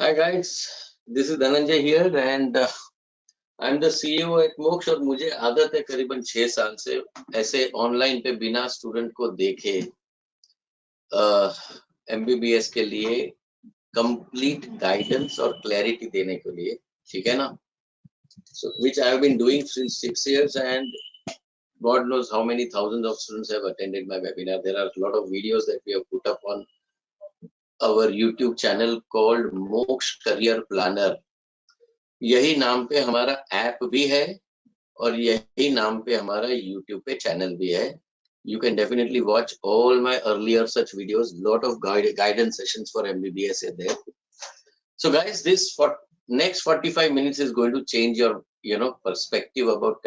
Hi guys, this is Dhananjay here and I'm the CEO at मोक्ष। और मुझे आदत है करीबन 6 साल से ऐसे ऑनलाइन पे बिना स्टूडेंट को देखे MBBS के लिए कंप्लीट गाइडेंस और क्लैरिटी देने के लिए, ठीक है ना। So which I have been doing since 6 years and God knows how many thousands of students have attended my webinar. There are a lot of videos that we have put up on our YouTube channel called मोक्ष career planner. यही नाम पे हमारा app भी है और यही नाम पे हमारा YouTube पे चैनल भी है। You can definitely watch all my earlier such videos. Lot of guidance sessions for MBBS are there. So guys, this for next 45 minutes is going to change your perspective about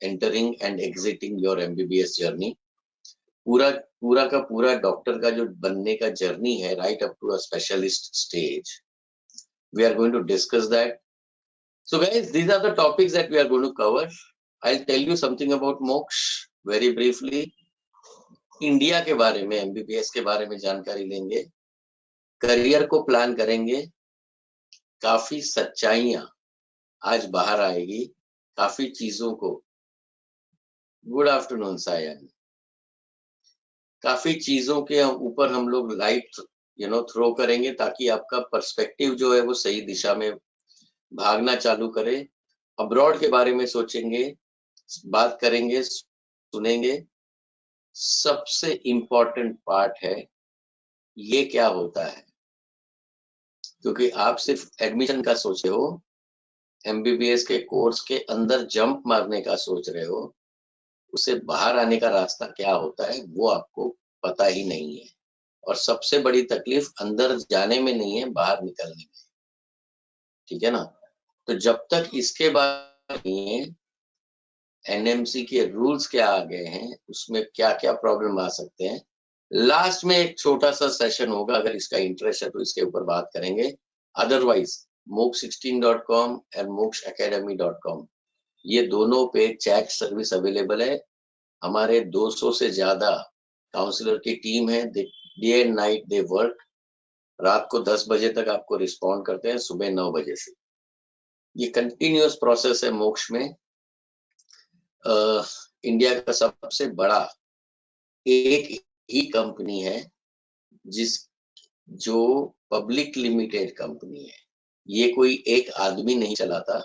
entering and exiting your MBBS journey. पूरा का पूरा doctor का जो बनने का journey है, right up to a specialist stage. We are going to discuss that. So guys, these are the topics that we are going to cover. I'll tell you something about मोक्ष very briefly. India के बारे में, MBBS के बारे में जानकारी लेंगे, career को प्लान करेंगे, काफी सच्चाइयां आज बाहर आएगी, काफी चीजों को, गुड आफ्टरनून सायन, काफी चीजों के ऊपर हम लोग लाइट थ्रो करेंगे ताकि आपका पर्सपेक्टिव जो है वो सही दिशा में भागना चालू करे। अब्रॉड के बारे में सोचेंगे, बात करेंगे, सुनेंगे। सबसे इम्पोर्टेंट पार्ट है ये क्या होता है, क्योंकि आप सिर्फ एडमिशन का सोच रहे हो, MBBS के कोर्स के अंदर जंप मारने का सोच रहे हो, उससे बाहर आने का रास्ता क्या होता है वो आपको पता ही नहीं है। और सबसे बड़ी तकलीफ अंदर जाने में नहीं है, बाहर निकलने में, ठीक है ना। तो जब तक इसके बारे में NMC के रूल्स क्या आ गए हैं, उसमें क्या क्या प्रॉब्लम आ सकते हैं, लास्ट में एक छोटा सा सेशन होगा, अगर इसका इंटरेस्ट है तो इसके ऊपर बात करेंगे। अदरवाइज mookh16.com और mookshacademy.com ये दोनों पे चैट सर्विस अवेलेबल है। हमारे 200 से ज्यादा काउंसलर की टीम है, day and night they work. रात को 10 बजे तक आपको रिस्पॉन्ड करते हैं, सुबह 9 बजे से। ये कंटिन्यूअस प्रोसेस है मोक्ष में। इंडिया का सबसे बड़ा एक ही कंपनी है जो पब्लिक लिमिटेड कंपनी है। ये कोई एक आदमी नहीं चलाता,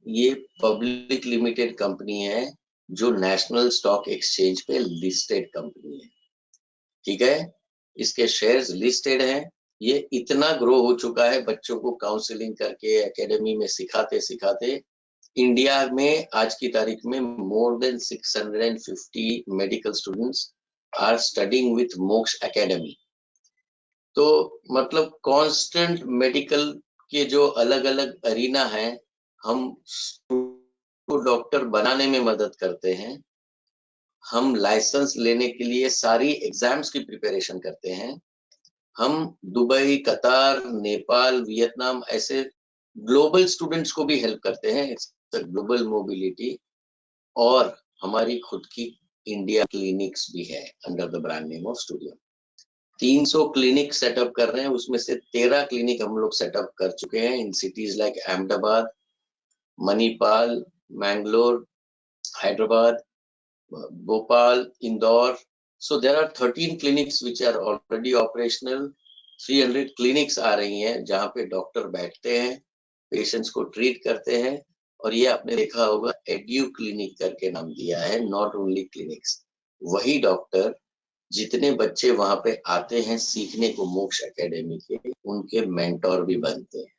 ये पब्लिक लिमिटेड कंपनी है जो नेशनल स्टॉक एक्सचेंज पे लिस्टेड कंपनी है, ठीक है। इसके शेयर्स लिस्टेड हैं। ये इतना ग्रो हो चुका है, बच्चों को काउंसलिंग करके एकेडमी में सिखाते सिखाते इंडिया में आज की तारीख में more than 650 medical students are studying with Moksh academy. तो मतलब कांस्टेंट मेडिकल के जो अलग अलग अरीना है, हम डॉक्टर बनाने में मदद करते हैं, हम लाइसेंस लेने के लिए सारी एग्जाम्स की प्रिपरेशन करते हैं, हम दुबई, कतार, नेपाल, वियतनाम ऐसे ग्लोबल स्टूडेंट्स को भी हेल्प करते हैं। It's global mobility. और हमारी खुद की इंडिया क्लिनिक्स भी है under the brand name of studio. 300 clinic setup कर रहे हैं, उसमें से 13 क्लिनिक हम लोग सेटअप कर चुके हैं in cities like Ahmedabad, Manipal, Mangalore, Hyderabad, Bhopal, Indore. So there are 13 clinics which are already operational. 300 clinics आ रही हैं जहाँ पे डॉक्टर बैठते हैं, पेशेंट्स को ट्रीट करते हैं। और ये आपने देखा होगा एड्यू क्लिनिक करके नाम दिया है, नॉट ओनली क्लिनिक्स। वही डॉक्टर जितने बच्चे वहां पे आते हैं सीखने को मोक्ष एकेडमी के, उनके मेंटोर भी बनते हैं।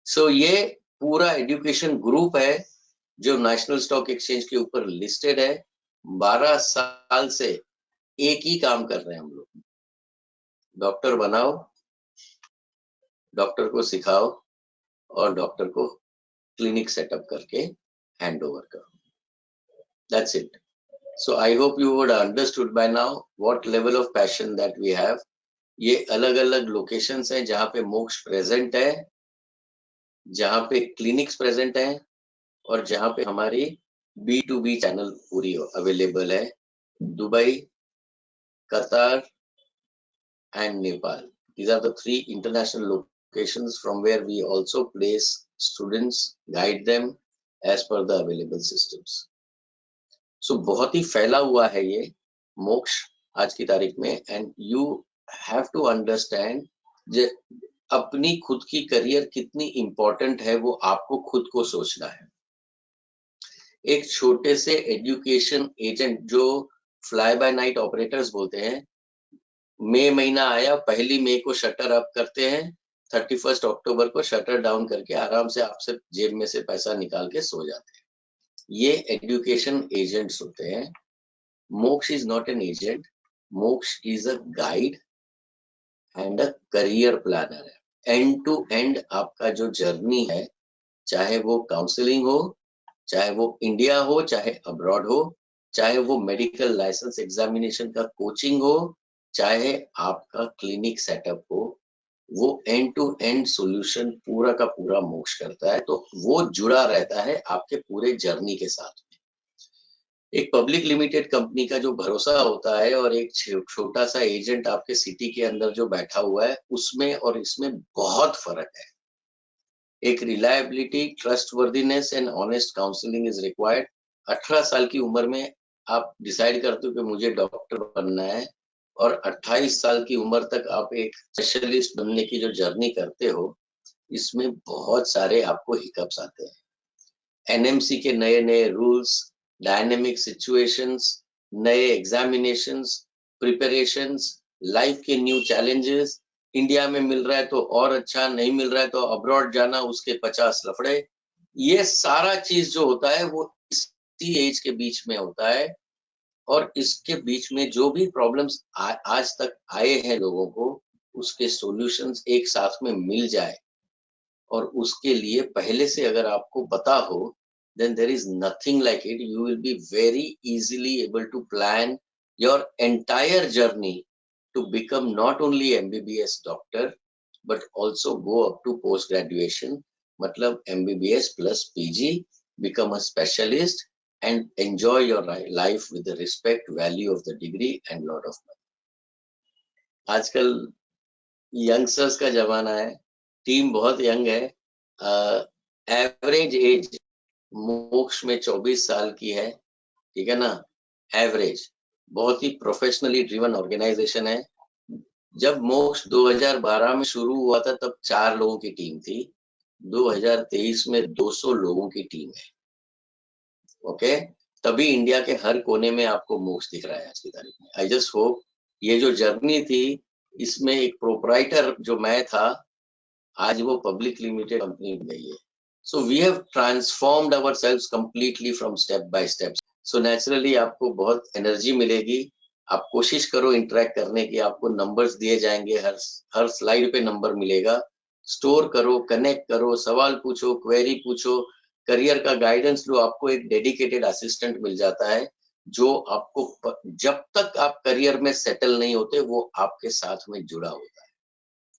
सो ये पूरा एजुकेशन ग्रुप है जो नेशनल स्टॉक एक्सचेंज के ऊपर लिस्टेड है। 12 साल से एक ही काम कर रहे हैं हम लोग, डॉक्टर बनाओ, डॉक्टर को सिखाओ और डॉक्टर को क्लिनिक सेटअप करके हैंड ओवर करो। That's it. So I hope you would understood by now what level of passion that we have. ये अलग अलग लोकेशंस हैं जहाँ पे मोक्ष प्रेजेंट है, जहाँ पे क्लिनिक्स प्रेजेंट हैं और जहाँ पे हमारी B2B चैनल पूरी अवेलेबल है। दुबई, कतार and Nepal, These are the 3 international locations from where we also place students, guide them as per the available systems. So बहुत ही फैला हुआ है ये मोक्ष आज की तारीख में, and you have to understand अपनी खुद की करियर कितनी इंपॉर्टेंट है, वो आपको खुद को सोचना है। एक छोटे से एजुकेशन एजेंट जो फ्लाई बाय नाइट ऑपरेटर्स बोलते हैं, मई महीना आया, 1 मई को शटर अप करते हैं, 31 अक्टूबर को शटर डाउन करके आराम से आपसे जेब में से पैसा निकाल के सो जाते हैं। ये एजुकेशन एजेंट्स होते हैं। Moksh is not an agent, Moksh is a guide and a career planner है। एंड टू एंड आपका जो जर्नी है, चाहे वो काउंसलिंग हो, चाहे वो इंडिया हो, चाहे अब्रॉड हो, चाहे वो मेडिकल लाइसेंस एग्जामिनेशन का कोचिंग हो, चाहे आपका क्लिनिक सेटअप हो, वो एंड टू एंड सॉल्यूशन पूरा का पूरा मोक्ष करता है। तो वो जुड़ा रहता है आपके पूरे जर्नी के साथ में। एक पब्लिक लिमिटेड कंपनी का जो भरोसा होता है और एक छोटा सा एजेंट आपके सिटी के अंदर जो बैठा हुआ है, उसमें और इसमें बहुत फर्क है। एक reliability, trustworthiness and honest counselling is required. 18 साल की उम्र में आप डिसाइड करते हो कि मुझे डॉक्टर बनना है, और 28 साल की उम्र तक आप एक स्पेशलिस्ट बनने की जो जर्नी करते हो, इसमें बहुत सारे आपको हिकअप्स आते हैं। एनएमसी के नए नए रूल्स, डायनेमिक सिचुएशंस, नए एग्जामिनेशंस, प्रिपरेशंस, लाइफ के न्यू चैलेंजेस, इंडिया में मिल रहा है तो और अच्छा, नहीं मिल रहा है तो अब्रॉड जाना, उसके 50 लफड़े, ये सारा चीज जो होता है वो इसी एज के बीच में होता है। और इसके बीच में जो भी प्रॉब्लम्स आज तक आए हैं लोगों को, उसके सॉल्यूशंस एक साथ में मिल जाए, और उसके लिए पहले से अगर आपको पता हो, then there is nothing like it. You will be very easily able to plan your entire journey to become not only MBBS doctor but also go up to post graduation, मतलब MBBS plus PG, become a specialist and enjoy your life with the respect, value of the degree and lot of money. आजकल youngsters का जमाना है, team बहुत young है, average age मोक्ष में 24 साल की है, ठीक है ना, एवरेज। बहुत ही प्रोफेशनली ड्रिवन ऑर्गेनाइजेशन है। जब मोक्ष 2012 में शुरू हुआ था तब 4 लोगों की टीम थी, 2023 में 200 लोगों की टीम है। ओके, तभी इंडिया के हर कोने में आपको मोक्ष दिख रहा है आज की तारीख में। आई जस्ट होप ये जो जर्नी थी, इसमें एक प्रोप्राइटर जो मैं था, आज वो पब्लिक लिमिटेड कंपनी बन गई है। So we have transformed ourselves completely from step by step. So naturally आपको बहुत एनर्जी मिलेगी। आप कोशिश करो इंटरेक्ट करने की, आपको नंबर्स दिए जाएंगे, हर स्लाइड पे नंबर मिलेगा। स्टोर करो, कनेक्ट करो, सवाल पूछो, क्वेरी पूछो, करियर का गाइडेंस लो। आपको एक डेडिकेटेड असिस्टेंट मिल जाता है जो आपको जब तक आप करियर में सेटल नहीं होते, वो आपके साथ में जुड़ा होता है।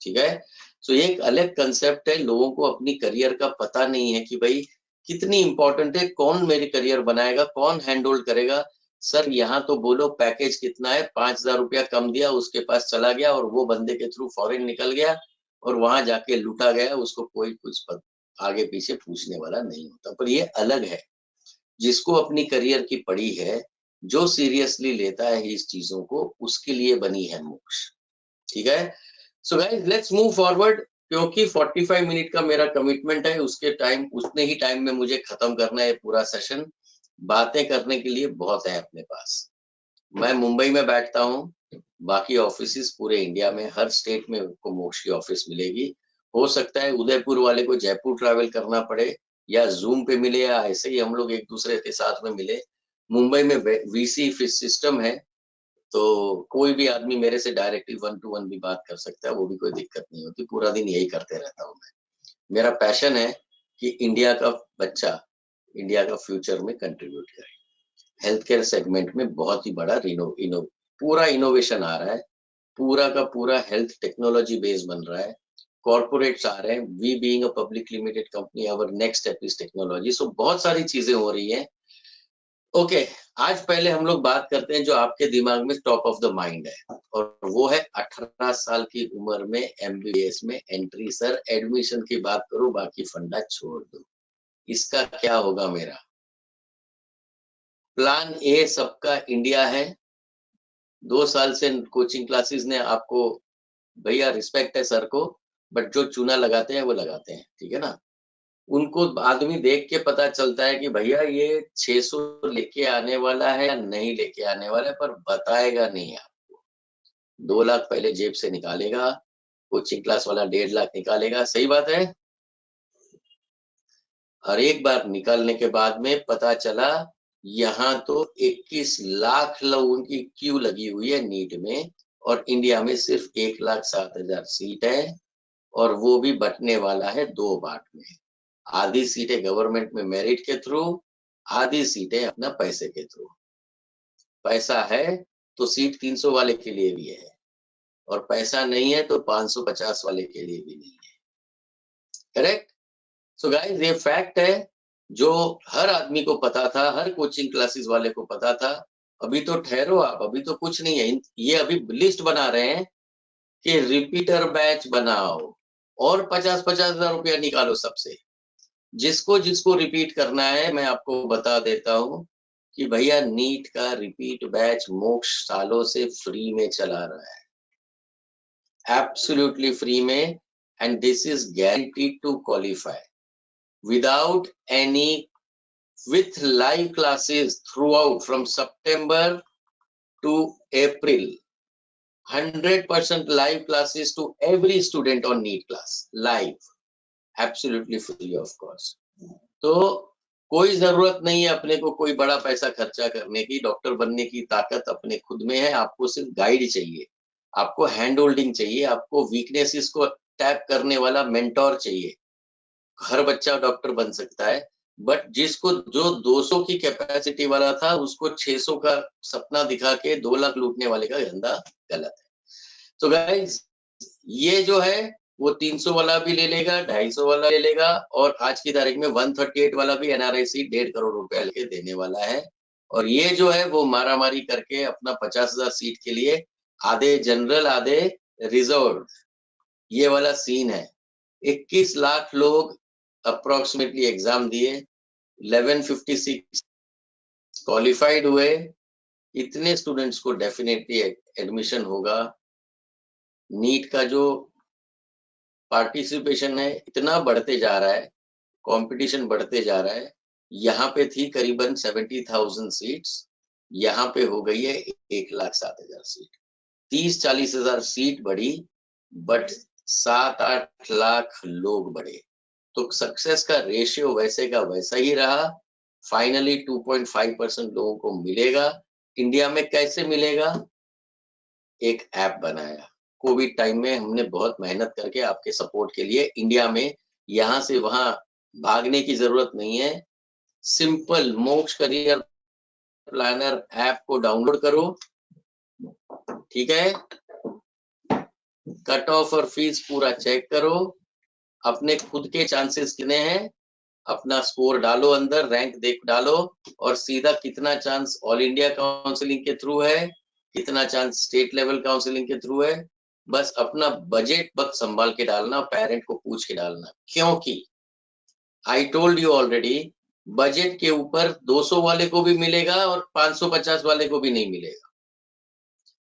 ठीक है, सो ये एक अलग कंसेप्ट है। लोगों को अपनी करियर का पता नहीं है कि भाई कितनी इंपॉर्टेंट है, कौन मेरी करियर बनाएगा, कौन हैंड होल्ड करेगा। सर यहाँ तो बोलो पैकेज कितना है, 5,000 रुपया कम दिया, उसके पास चला गया और वो बंदे के थ्रू फॉरेन निकल गया और वहां जाके लूटा गया, उसको कोई कुछ आगे पीछे पूछने वाला नहीं होता। पर ये अलग है, जिसको अपनी करियर की पड़ी है, जो सीरियसली लेता है इस चीजों को, उसके लिए बनी है मोक्ष। ठीक है, so guys let's move forward, क्योंकि 45 मिनट का मेरा कमिटमेंट है, उसके टाइम उतने ही टाइम में मुझे खत्म करना है पूरा सेशन। बातें करने के लिए बहुत है अपने पास। मैं मुंबई में बैठता हूँ, बाकी ऑफिसेस पूरे इंडिया में, हर स्टेट में आपको मोक्ष की ऑफिस मिलेगी। हो सकता है उदयपुर वाले को जयपुर ट्रैवल करना पड़े, या जूम पे मिले, या ऐसे ही हम लोग एक दूसरे के साथ में मिले। मुंबई में वीसी सिस्टम है, तो कोई भी आदमी मेरे से डायरेक्टली 1 to 1 भी बात कर सकता है, वो भी कोई दिक्कत नहीं होती। पूरा दिन यही करते रहता हूँ मैं। मेरा पैशन है कि इंडिया का बच्चा इंडिया का फ्यूचर में कंट्रीब्यूट करे। हेल्थ केयर सेगमेंट में बहुत ही बड़ा पूरा इनोवेशन आ रहा है, पूरा का पूरा हेल्थ टेक्नोलॉजी बेस बन रहा है, कॉर्पोरेट्स आ रहे हैं। We being a public limited company, our next step is technology. So बहुत सारी चीजें हो रही है। ओके, आज पहले हम लोग बात करते हैं जो आपके दिमाग में टॉप ऑफ द माइंड है, और वो है 18 साल की उम्र में एमबीबीएस में एंट्री। सर एडमिशन की बात करो, बाकी फंडा छोड़ दो, इसका क्या होगा मेरा? प्लान ए सबका इंडिया है। 2 साल से कोचिंग क्लासेस ने आपको, भैया रिस्पेक्ट है सर को, बट जो चूना लगाते हैं वो लगाते हैं, ठीक है ना। उनको आदमी देख के पता चलता है कि भैया ये 600 लेके आने वाला है या नहीं लेके आने वाला है, पर बताएगा नहीं आपको। 2 लाख पहले जेब से निकालेगा, कोचिंग क्लास वाला 1.5 लाख निकालेगा, सही बात है। और एक बार निकालने के बाद में पता चला यहाँ तो 21 लाख लोगों की क्यू लगी हुई है नीट में, और इंडिया में सिर्फ 1,07,000 सीट है, और वो भी बंटने वाला है 2 बार में। आधी सीटें गवर्नमेंट में मेरिट के थ्रू, आधी सीटें अपना पैसे के थ्रू। पैसा है तो सीट 300 वाले के लिए भी है, और पैसा नहीं है तो 550 वाले के लिए भी नहीं है। करेक्ट? सो गाइस, ये फैक्ट है जो हर आदमी को पता था, हर कोचिंग क्लासेस वाले को पता था। अभी तो ठहरो आप, अभी तो कुछ नहीं है। ये अभी लिस्ट बना रहे हैं कि रिपीटर बैच बनाओ और 50-50 हजार रुपया निकालो सबसे। जिसको जिसको रिपीट करना है मैं आपको बता देता हूँ कि भैया नीट का रिपीट बैच मोक्ष सालों से फ्री में चला रहा है, एब्सोल्युटली फ्री में, and this is guaranteed to qualify without any, with live classes throughout from September to April. 100% live classes to every student on NEET class, live, absolutely free of cost. तो कोई जरूरत नहीं है अपने को कोई बड़ा पैसा खर्चा करने की। डॉक्टर बनने की ताकत अपने खुद में है, आपको सिर्फ गाइड चाहिए, आपको हैंड होल्डिंग चाहिए, आपको वीकनेसेस को टैप करने वाला मेंटोर चाहिए। हर बच्चा डॉक्टर बन सकता है, बट जिसको जो 200 की कैपेसिटी वाला था उसको 600 का सपना दिखा के 2 लाख लूटने वाले का धंधा गलत है। तो गाइस, ये जो है वो 300 वाला भी ले लेगा, 250 वाला ले लेगा, और आज की तारीख में 138 वाला भी एनआरआई सीट 1.5 करोड़ रुपया लेके देने वाला है। और ये जो है वो मारामारी करके अपना 50,000 सीट के लिए आधे जनरल आधे रिजर्व, ये वाला सीन है। 21 लाख लोग अप्रोक्सीमेटली एग्जाम दिए, 1156 क्वालिफाइड हुए। इतने स्टूडेंट्स को डेफिनेटली एडमिशन होगा। नीट का जो पार्टिसिपेशन है इतना बढ़ते जा रहा है, कंपटीशन बढ़ते जा रहा है। यहाँ पे थी करीबन 70,000 सीट्स, यहाँ पे हो गई है 1,07,000 सीट। 30-40 हजार सीट बढ़ी, बट 7-8 लाख लोग बढ़े। तो सक्सेस का रेशियो वैसे का वैसा ही रहा। फाइनली 2.5% लोगों को मिलेगा। इंडिया में कैसे मिलेगा? एक ऐप बनाया कोविड टाइम में, हमने बहुत मेहनत करके आपके सपोर्ट के लिए। इंडिया में यहाँ से वहां भागने की जरूरत नहीं है। सिंपल मोक्ष करियर प्लानर ऐप को डाउनलोड करो, ठीक है। कट ऑफ और फीस पूरा चेक करो, अपने खुद के चांसेस कितने हैं, अपना स्कोर डालो अंदर, रैंक देख डालो, और सीधा कितना चांस ऑल इंडिया काउंसलिंग के थ्रू है, कितना चांस स्टेट लेवल काउंसलिंग के थ्रू है। बस अपना बजट वक्त संभाल के डालना, पेरेंट को पूछ के डालना, क्योंकि I told you already, budget के ऊपर 200 वाले को भी मिलेगा और 550 वाले को भी नहीं मिलेगा।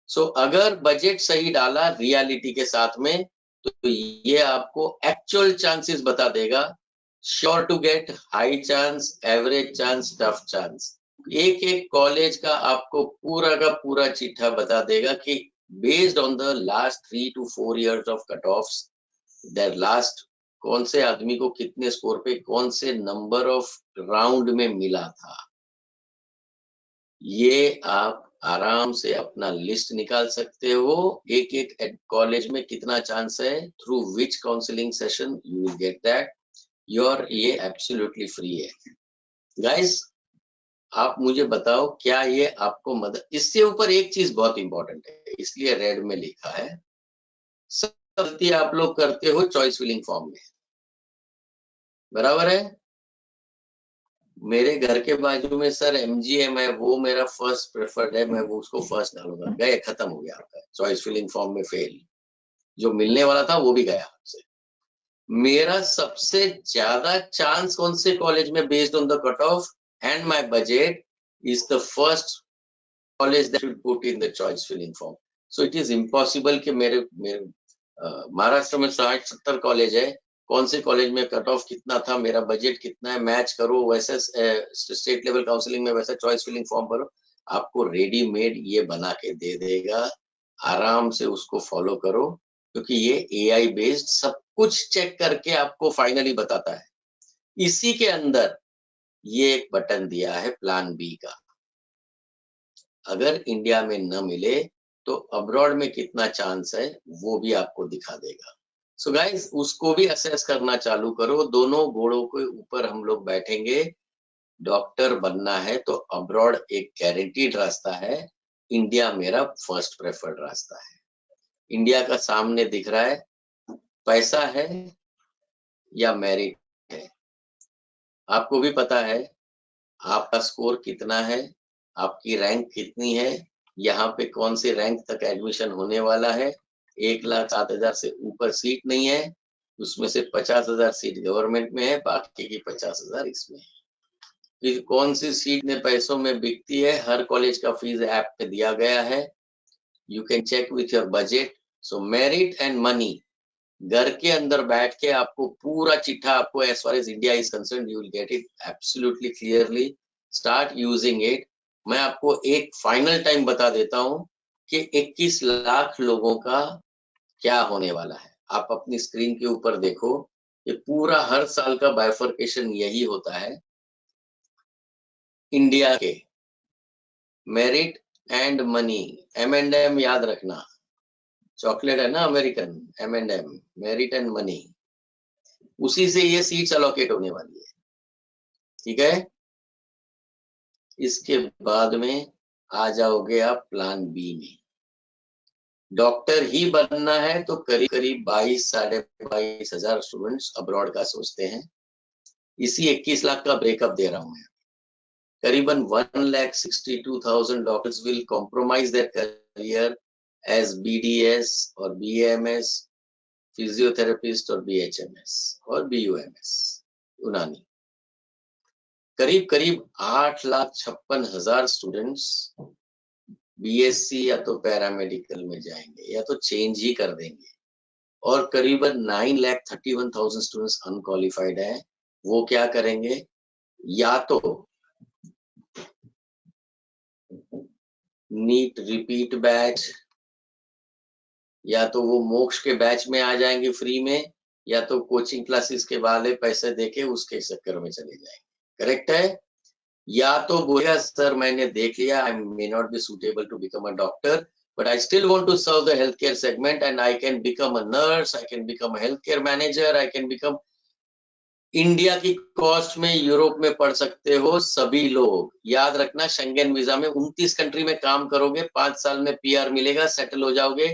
सो अगर बजट सही डाला रियलिटी के साथ में, तो ये आपको एक्चुअल चांसेस बता देगा। Sure to get, high chance, average chance, tough chance, एक एक कॉलेज का आपको पूरा का पूरा चिट्ठा बता देगा कि based on the last 3 to 4 years of cut offs, that last कौन से आदमी को कितने स्कोर पे कौन से नंबर ऑफ राउंड में मिला था। ये आप आराम से अपना लिस्ट निकाल सकते हो, एक एक कॉलेज में कितना चांस है, through which counselling session you will get that. Your ये एब्सोल्युटली फ्री है। गाइस, आप मुझे बताओ क्या ये आपको मदद। इससे ऊपर एक चीज बहुत इंपॉर्टेंट है, इसलिए रेड में लिखा है, सब गलती आप लोग करते हो चॉइस फिलिंग फॉर्म में, बराबर है। मेरे घर के बाजू में सर MGM है, वो मेरा फर्स्ट प्रेफर्ड है, मैं वो उसको फर्स्ट डालूंगा। गए, खत्म हो गया आपका चॉइस फिलिंग फॉर्म में फेल। जो मिलने वाला था वो भी गया आपसे। मेरा सबसे ज्यादा चांस कौन से कॉलेज में, based on the cut off and my budget, is the first college that will put in the choice filling form. So it is impossible कि मेरे मेरे महाराष्ट्र में 60-70 कॉलेज है, कौन से कॉलेज में कट ऑफ कितना था, मेरा बजट कितना है, मैच करो, वैसे स्टेट लेवल काउंसलिंग में वैसा चॉइस फिलिंग फॉर्म भरो, आपको रेडीमेड ये बना के दे देगा। आराम से उसको फॉलो करो, क्योंकि ये AI बेस्ड सब कुछ चेक करके आपको फाइनली बताता है। इसी के अंदर ये एक बटन दिया है प्लान बी का, अगर इंडिया में न मिले तो अब्रॉड में कितना चांस है वो भी आपको दिखा देगा। सो गाइस, उसको भी असेस करना चालू करो। दोनों घोड़ों के ऊपर हम लोग बैठेंगे। डॉक्टर बनना है तो अब्रॉड एक गारंटीड रास्ता है, इंडिया मेरा फर्स्ट प्रेफर्ड रास्ता है। इंडिया का सामने दिख रहा है, पैसा है या मेरिट है। आपको भी पता है आपका स्कोर कितना है, आपकी रैंक कितनी है, यहाँ पे कौन से रैंक तक एडमिशन होने वाला है। 1,07,000 से ऊपर सीट नहीं है, उसमें से 50,000 सीट गवर्नमेंट में है, बाकी की 50,000 इसमें है। फिर कौन सी सीट में पैसों में बिकती है, हर कॉलेज का फीस ऐप पे दिया गया है, you can check with your budget. So merit and money, घर के अंदर बैठ के आपको पूरा चिट्ठा, आपको as far as India is concerned, you will get it absolutely clearly. Start using it. मैं आपको एक फाइनल टाइम बता देता हूं कि 21 लाख लोगों का क्या होने वाला है। आप अपनी स्क्रीन के ऊपर देखो, ये पूरा हर साल का बाइफर्केशन यही होता है इंडिया के। मेरिट एंड मनी, M&M याद रखना, चॉकलेट है ना American, M&M, merit and money, उसी से ये सीट्स अलोकेट होने वाली है। ठीक है, इसके बाद में आ जाओगे आप प्लान बी में। डॉक्टर ही बनना है तो करीब करीब 22-22,500 स्टूडेंट्स अब्रॉड का सोचते हैं। इसी 21 लाख का ब्रेकअप दे रहा हूं मैं। करीबन 1,62,000 doctors will compromise their career as BDS और BAMS, फिजियोथेरेपिस्ट और BHMS और BUMS यूनानी। करीब करीब 8,56,000 स्टूडेंट्स BSc या तो पैरामेडिकल में जाएंगे या तो चेंज ही कर देंगे, और करीबन 9,31,000 स्टूडेंट्स अनक्वालिफाइड है। वो क्या करेंगे, या तो नीट रिपीट बैच, या तो वो मोक्ष के बैच में आ जाएंगे फ्री में, या तो कोचिंग क्लासेस के वाले पैसे देके उसके चक्कर में चले जाएंगे। करेक्ट है? या तो बोलेगा सर मैंने देख लिया, I may not be suitable to become a doctor, but I still want to serve the healthcare segment and I can become a nurse, I can become a healthcare manager, I can become, India की cost में Europe में पढ़ सकते हो सभी लोग। याद रखना, शेंगेन वीजा में 29 कंट्री में काम करोगे, 5 साल में PR मिलेगा, सेटल हो जाओगे।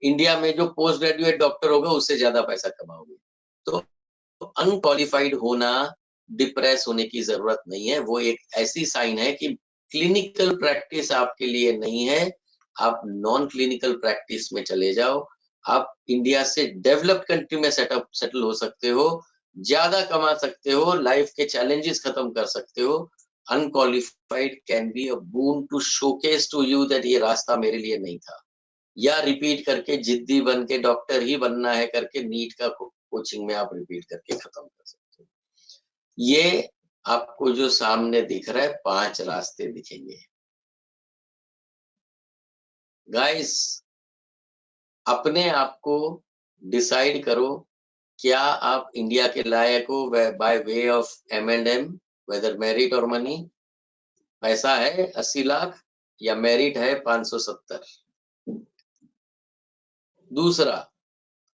इंडिया में जो पोस्ट ग्रेजुएट डॉक्टर होगा उससे ज्यादा पैसा कमाओगे। तो अनक्वालिफाइड होना, डिप्रेस होने की जरूरत नहीं है। वो एक ऐसी साइन है कि क्लिनिकल प्रैक्टिस आपके लिए नहीं है, आप नॉन क्लिनिकल प्रैक्टिस में चले जाओ। आप इंडिया से डेवलप्ड कंट्री में सेटल हो सकते हो, ज्यादा कमा सकते हो, लाइफ के चैलेंजेस खत्म कर सकते हो। Unqualified can be a boon to showcase to you that ये रास्ता मेरे लिए नहीं था, या रिपीट करके जिद्दी बन के डॉक्टर ही बनना है करके नीट का कोचिंग में आप रिपीट करके खत्म कर सकते हो। ये आपको जो सामने दिख रहा है 5 रास्ते दिखेंगे। गाइस, अपने आप को डिसाइड करो, क्या आप इंडिया के लायक हो by way of M&M, whether merit और मनी। पैसा है 80 लाख या मेरिट है 570। दूसरा,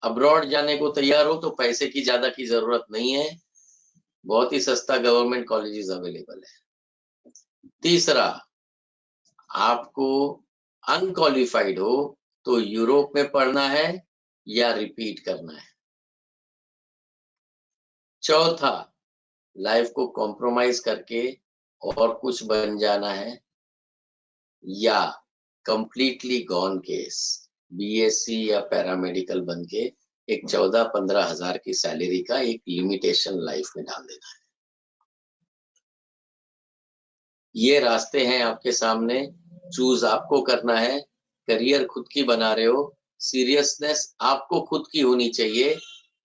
अब्रॉड जाने को तैयार हो तो पैसे की ज्यादा की जरूरत नहीं है, बहुत ही सस्ता गवर्नमेंट कॉलेजेस अवेलेबल है। तीसरा, आपको अनक्वालिफाइड हो तो यूरोप में पढ़ना है या रिपीट करना है। चौथा, लाइफ को कॉम्प्रोमाइज करके और कुछ बन जाना है, या कंप्लीटली गॉन केस बीएससी या पैरामेडिकल बन के एक 14-15 हजार की सैलरी का एक लिमिटेशन लाइफ में डाल देना है। ये रास्ते हैं आपके सामने, चूज आपको करना है। करियर खुद की बना रहे हो, सीरियसनेस आपको खुद की होनी चाहिए।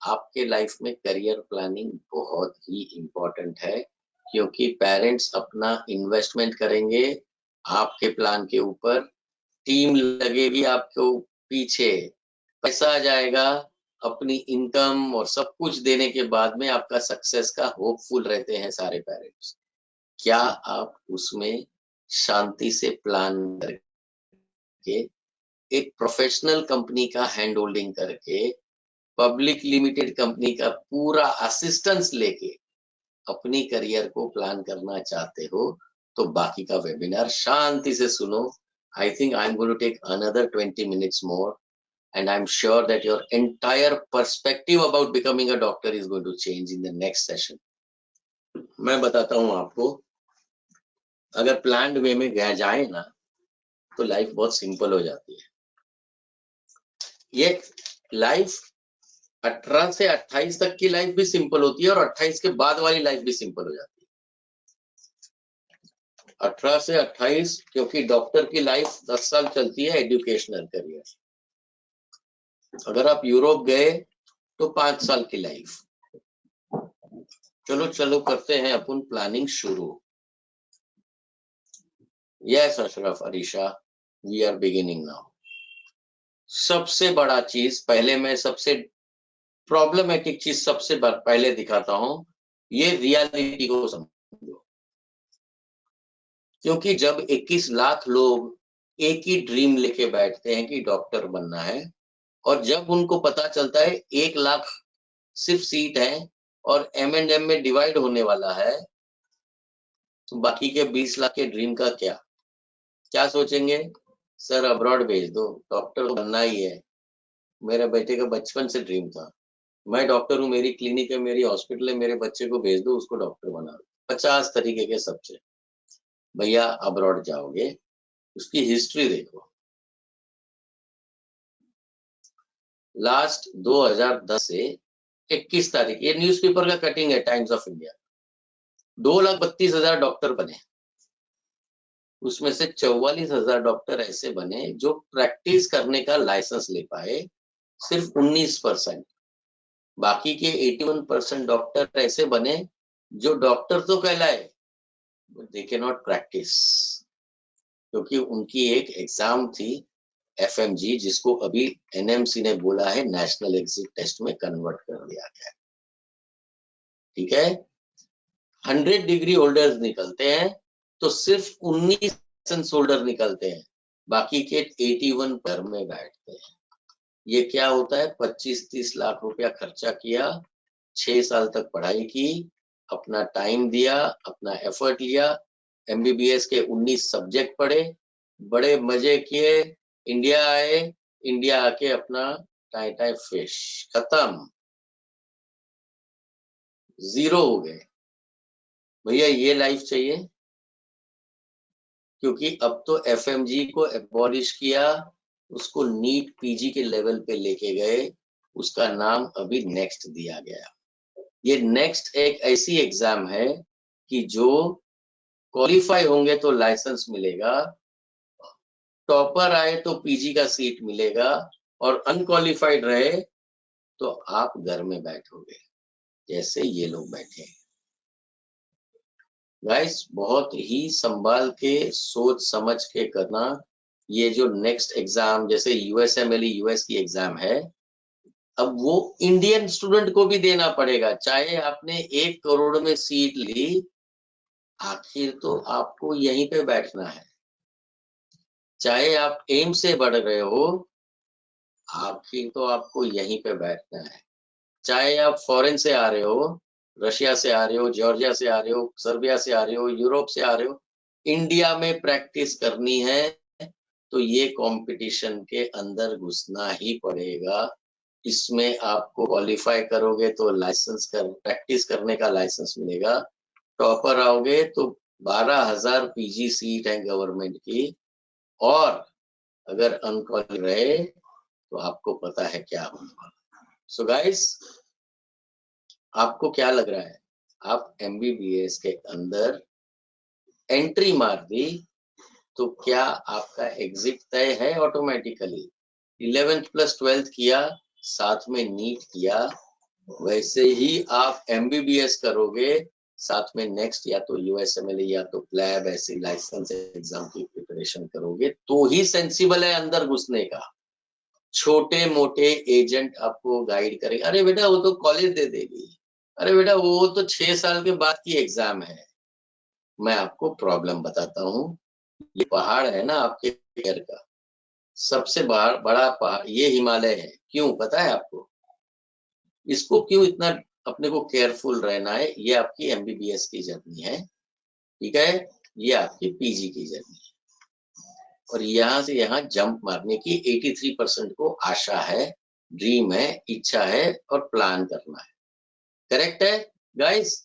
आपके लाइफ में करियर प्लानिंग बहुत ही इम्पोर्टेंट है, क्योंकि पेरेंट्स अपना इन्वेस्टमेंट करेंगे आपके प्लान के ऊपर, टीम लगेगी आपको पीछे, पैसा आ जाएगा, अपनी इनकम और सब कुछ देने के बाद में आपका सक्सेस का होपफुल रहते हैं सारे पेरेंट्स। क्या आप उसमें शांति से प्लान करके एक प्रोफेशनल कंपनी का हैंड होल्डिंग करके पब्लिक लिमिटेड कंपनी का पूरा असिस्टेंस लेके अपनी करियर को प्लान करना चाहते हो, तो बाकी का वेबिनार शांति से सुनो। I think I'm going to take another 20 minutes more, and I'm sure that your entire perspective about becoming a doctor is going to change in the next session. मैं बताता हूँ आपको, अगर प्लान्ड वे में गया जाए ना तो लाइफ बहुत सिंपल हो जाती है। ये लाइफ 18 से 28 तक की लाइफ भी सिंपल होती है, और 28 के बाद वाली लाइफ भी सिंपल हो जाती है। 18 से 28 क्योंकि डॉक्टर की लाइफ 10 साल चलती है, एजुकेशनल करियर। अगर आप यूरोप गए तो 5 साल की लाइफ। चलो करते हैं अपन प्लानिंग शुरू। Yes Ashraf, Arisha, we are beginning now. सबसे बड़ा चीज पहले, मैं सबसे प्रॉब्लमेटिक चीज सबसे पहले दिखाता हूं, ये रियलिटी को समझो। क्योंकि जब 21 लाख लोग एक ही ड्रीम लेके बैठते हैं कि डॉक्टर बनना है, और जब उनको पता चलता है 1 लाख सिर्फ सीट है और M&M में डिवाइड होने वाला है, तो बाकी के 20 लाख के ड्रीम का क्या सोचेंगे? सर अब्रॉड भेज दो, डॉक्टर बनना ही है, मेरे बेटे का बचपन से ड्रीम था, मैं डॉक्टर हूँ, मेरी क्लिनिक है, मेरी हॉस्पिटल है, मेरे बच्चे को भेज दो, उसको डॉक्टर बना दो। 50 तरीके के सबसे। भैया अब्रॉड जाओगे, उसकी हिस्ट्री देखो। लास्ट 2010 से 21 तारीख, ये न्यूज़पेपर का कटिंग है, टाइम्स ऑफ इंडिया, 2,32,000 डॉक्टर बने। उसमें से 44,000 डॉक्टर ऐसे बने जो प्रैक्टिस करने का लाइसेंस ले पाए, सिर्फ 19%। बाकी के 81% डॉक्टर ऐसे बने जो डॉक्टर तो कहलाए, दे कैन नॉट प्रैक्टिस, क्योंकि उनकी एक एग्जाम थी FMG, जिसको अभी NMC ने बोला है नेशनल एग्जिट टेस्ट में कन्वर्ट कर दिया गया। ठीक है, 100 डिग्री होल्डर्स निकलते हैं तो सिर्फ 19 होल्डर निकलते हैं, बाकी के 81 पर में बैठते हैं। ये क्या होता है? 25-30 लाख रुपया खर्चा किया, 6 साल तक पढ़ाई की, अपना टाइम दिया, अपना एफर्ट लिया, MBBS के 19 सब्जेक्ट पढ़े, बड़े मजे किए, इंडिया आए, इंडिया आके अपना टाई फिश, खत्म, जीरो हो गए। भैया ये लाइफ चाहिए? क्योंकि अब तो FMG को एबॉलिश किया, उसको नीट PG के लेवल पे लेके गए, उसका नाम अभी नेक्स्ट दिया गया। ये नेक्स्ट एक ऐसी एग्जाम है कि जो क्वालिफाई होंगे तो लाइसेंस मिलेगा, टॉपर आए तो PG का सीट मिलेगा, और अनक्वालिफाइड रहे तो आप घर में बैठोगे, जैसे ये लोग बैठे हैं। गाइस, बहुत ही संभाल के सोच समझ के करना। ये जो नेक्स्ट एग्जाम, जैसे USMLE US की एग्जाम है, अब वो इंडियन स्टूडेंट को भी देना पड़ेगा, चाहे आपने 1 करोड़ में सीट ली, आखिर तो आपको यहीं पे बैठना है। चाहे आप एम से बढ़ रहे हो, आखिर तो आपको यहीं पे बैठना है। चाहे आप फॉरेन से आ रहे हो, रशिया से आ रहे हो, जॉर्जिया से आ रहे हो, सर्बिया से आ रहे हो, यूरोप से आ रहे हो, इंडिया में प्रैक्टिस करनी है तो ये कंपटीशन के अंदर घुसना ही पड़ेगा। इसमें आपको क्वालिफाई करोगे तो लाइसेंस कर प्रैक्टिस करने का लाइसेंस मिलेगा। टॉपर आओगे तो 12,000 पीजी सीट है गवर्नमेंट की, और अगर अनक्वालिफाइड रहे तो आपको पता है क्या होने वाला। सो गाइस, आपको क्या लग रहा है, आप एमबीबीएस के अंदर एंट्री मार दी तो क्या आपका एग्जिट तय है ऑटोमेटिकली? 11th प्लस 12th किया, साथ में नीट किया, वैसे ही आप एमबीबीएस करोगे, साथ में नेक्स्ट या तो यूएसएमएल या तो प्लैब ऐसी लाइसेंस एग्जाम की प्रिपरेशन करोगे तो ही सेंसिबल है अंदर घुसने का। छोटे मोटे एजेंट आपको गाइड करेंगे, अरे बेटा वो तो कॉलेज दे देगी, अरे बेटा वो तो 6 साल के बाद की एग्जाम है। मैं आपको प्रॉब्लम बताता हूँ, ये पहाड़ है ना आपके घर का, सबसे बड़ा पहाड़ ये हिमालय है। क्यों पता है आपको? इसको क्यों इतना अपने को केयरफुल रहना है? ये आपकी एमबीबीएस की जर्नी है, ठीक है, ये आपकी पीजी की जर्नी है, और यहाँ से यहाँ जंप मारने की 83% को आशा है, ड्रीम है, इच्छा है और प्लान करना है। करेक्ट है गाइस?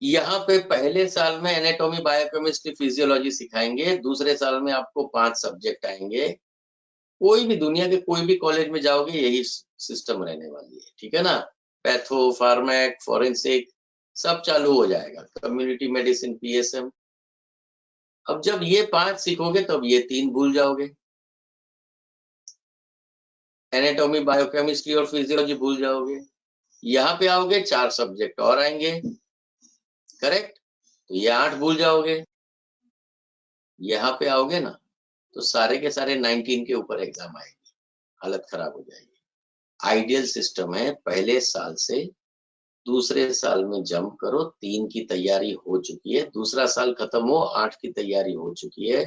यहाँ पे पहले साल में एनाटॉमी, बायोकेमिस्ट्री, फिजियोलॉजी सिखाएंगे, दूसरे साल में आपको 5 सब्जेक्ट आएंगे। कोई भी दुनिया के कोई भी कॉलेज में जाओगे यही सिस्टम रहने वाली है, ठीक है ना? पैथो, फार्मेक, फॉरेंसिक सब चालू हो जाएगा, कम्युनिटी मेडिसिन, पीएसएम। अब जब ये 5 सीखोगे तब ये 3 भूल जाओगे, एनाटॉमी, बायोकेमिस्ट्री और फिजियोलॉजी भूल जाओगे। यहाँ पे आओगे 4 सब्जेक्ट और आएंगे, करेक्ट? तो ये 8 भूल जाओगे। यहाँ पे आओगे ना तो सारे के सारे 19 के ऊपर एग्जाम आएगी, हालत खराब हो जाएगी। आइडियल सिस्टम है, पहले साल से दूसरे साल में जंप करो, 3 की तैयारी हो चुकी है, दूसरा साल खत्म हो 8 की तैयारी हो चुकी है,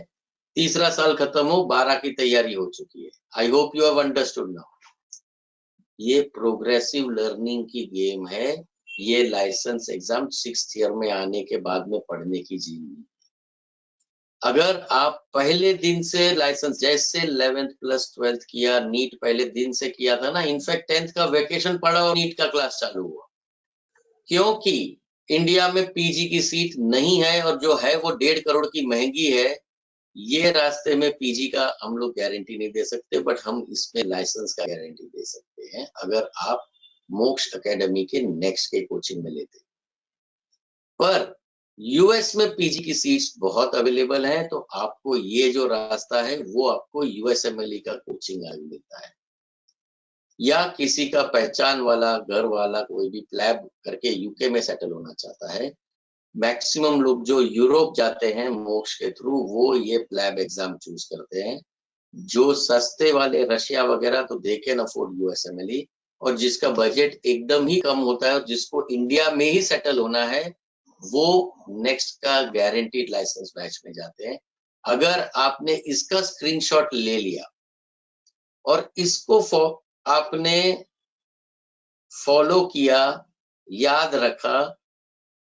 तीसरा साल खत्म हो 12 की तैयारी हो चुकी है। आई hope you have understood now. ये प्रोग्रेसिव लर्निंग की गेम है, ये लाइसेंस एग्जाम 6th ईयर में आने के बाद में पढ़ने की जीवन। अगर आप पहले दिन से लाइसेंस, जैसे 11th प्लस 12th किया, नीट पहले दिन से किया था ना, इनफैक्ट 10th का वेकेशन पड़ा और नीट का क्लास चालू हुआ, क्योंकि इंडिया में पीजी की सीट नहीं है, और जो है वो 1.5 करोड़ की महंगी है। ये रास्ते में पीजी का हम लोग गारंटी नहीं दे सकते, बट हम इसमें लाइसेंस का गारंटी दे सकते हैं अगर आप मोक्ष एकेडमी के नेक्स्ट के कोचिंग में लेते। पर यूएस में पीजी की सीट्स बहुत अवेलेबल है, तो आपको ये जो रास्ता है वो आपको यूएसएमएलई का कोचिंग आगे मिलता है, या किसी का पहचान वाला घर वाला कोई भी प्लैब करके यूके में सेटल होना चाहता है। मैक्सिमम लोग जो यूरोप जाते हैं मोक्ष के थ्रू, वो ये प्लैब एग्जाम चूज करते हैं। जो सस्ते वाले रशिया वगैरह तो दे कैन अफोर्ड यूएसएमएलई, और जिसका बजट एकदम ही कम होता है और जिसको इंडिया में ही सेटल होना है, वो नेक्स्ट का गारंटीड लाइसेंस बैच में जाते हैं। अगर आपने इसका स्क्रीनशॉट ले लिया और इसको आपने फॉलो किया, याद रखा,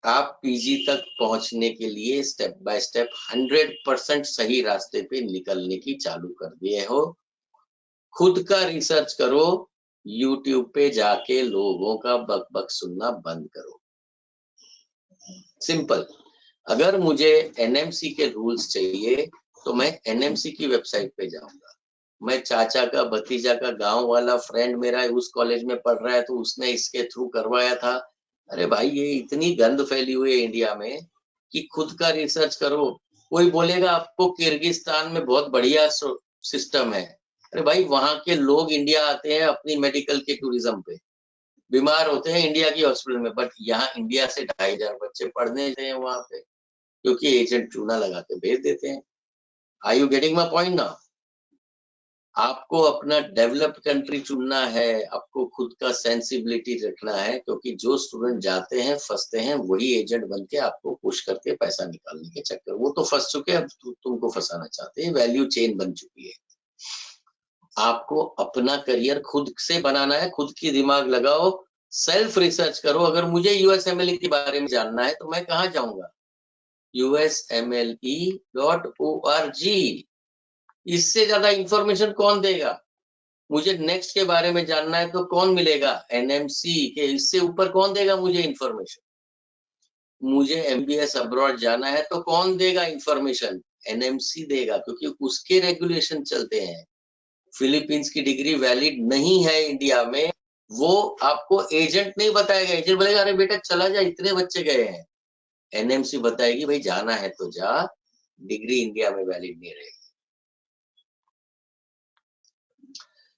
आप पीजी तक पहुंचने के लिए स्टेप बाय स्टेप 100% सही रास्ते पे निकलने की चालू कर दिए हो। खुद का रिसर्च करो, यूट्यूब पे जाके लोगों का बक बक सुनना बंद करो। सिंपल। अगर मुझे एनएमसी के रूल्स चाहिए तो मैं एनएमसी की वेबसाइट पे जाऊंगा। मैं चाचा का, भतीजा का, गांव वाला फ्रेंड मेरा उस कॉलेज में पढ़ रहा है तो उसने इसके थ्रू करवाया था। अरे भाई, ये इतनी गंद फैली हुई है इंडिया में कि खुद का रिसर्च करो। कोई बोलेगा आपको किर्गिस्तान में बहुत बढ़िया सिस्टम है। अरे भाई, वहां के लोग इंडिया आते हैं अपनी मेडिकल के टूरिज्म पे, बीमार होते हैं इंडिया की हॉस्पिटल में, बट यहाँ इंडिया से 2,500 बच्चे पढ़ने जाते हैं वहां पे, क्योंकि एजेंट चूना लगा के भेज देते हैं। Are you getting my point now? आपको अपना डेवलप्ड कंट्री चुनना है, आपको खुद का सेंसिबिलिटी रखना है, क्योंकि जो स्टूडेंट जाते हैं फंसते हैं वही एजेंट बन के आपको पुश करके पैसा निकालने के चक्कर, वो तो फंस चुके हैं, अब तुमको फंसाना चाहते हैं। वैल्यू चेन बन चुकी है। आपको अपना करियर खुद से बनाना है, खुद की दिमाग लगाओ, सेल्फ रिसर्च करो। अगर मुझे यूएसएमएलई के बारे में जानना है तो मैं कहाँ जाऊंगा? usmle.org। इससे ज्यादा इंफॉर्मेशन कौन देगा? मुझे नेक्स्ट के बारे में जानना है तो कौन मिलेगा? एनएमसी के इससे ऊपर कौन देगा मुझे इंफॉर्मेशन? मुझे एमबीएस अब्रॉड जाना है तो कौन देगा इंफॉर्मेशन? एनएमसी देगा, क्योंकि उसके रेगुलेशन चलते हैं। फिलीपींस की डिग्री वैलिड नहीं है इंडिया में, वो आपको एजेंट नहीं बताएगा। एजेंट बोलेगा अरे बेटा चला जा, इतने बच्चे गए हैं। एनएमसी बताएगी भाई जाना है तो जा, डिग्री इंडिया में वैलिड नहीं रहेगी।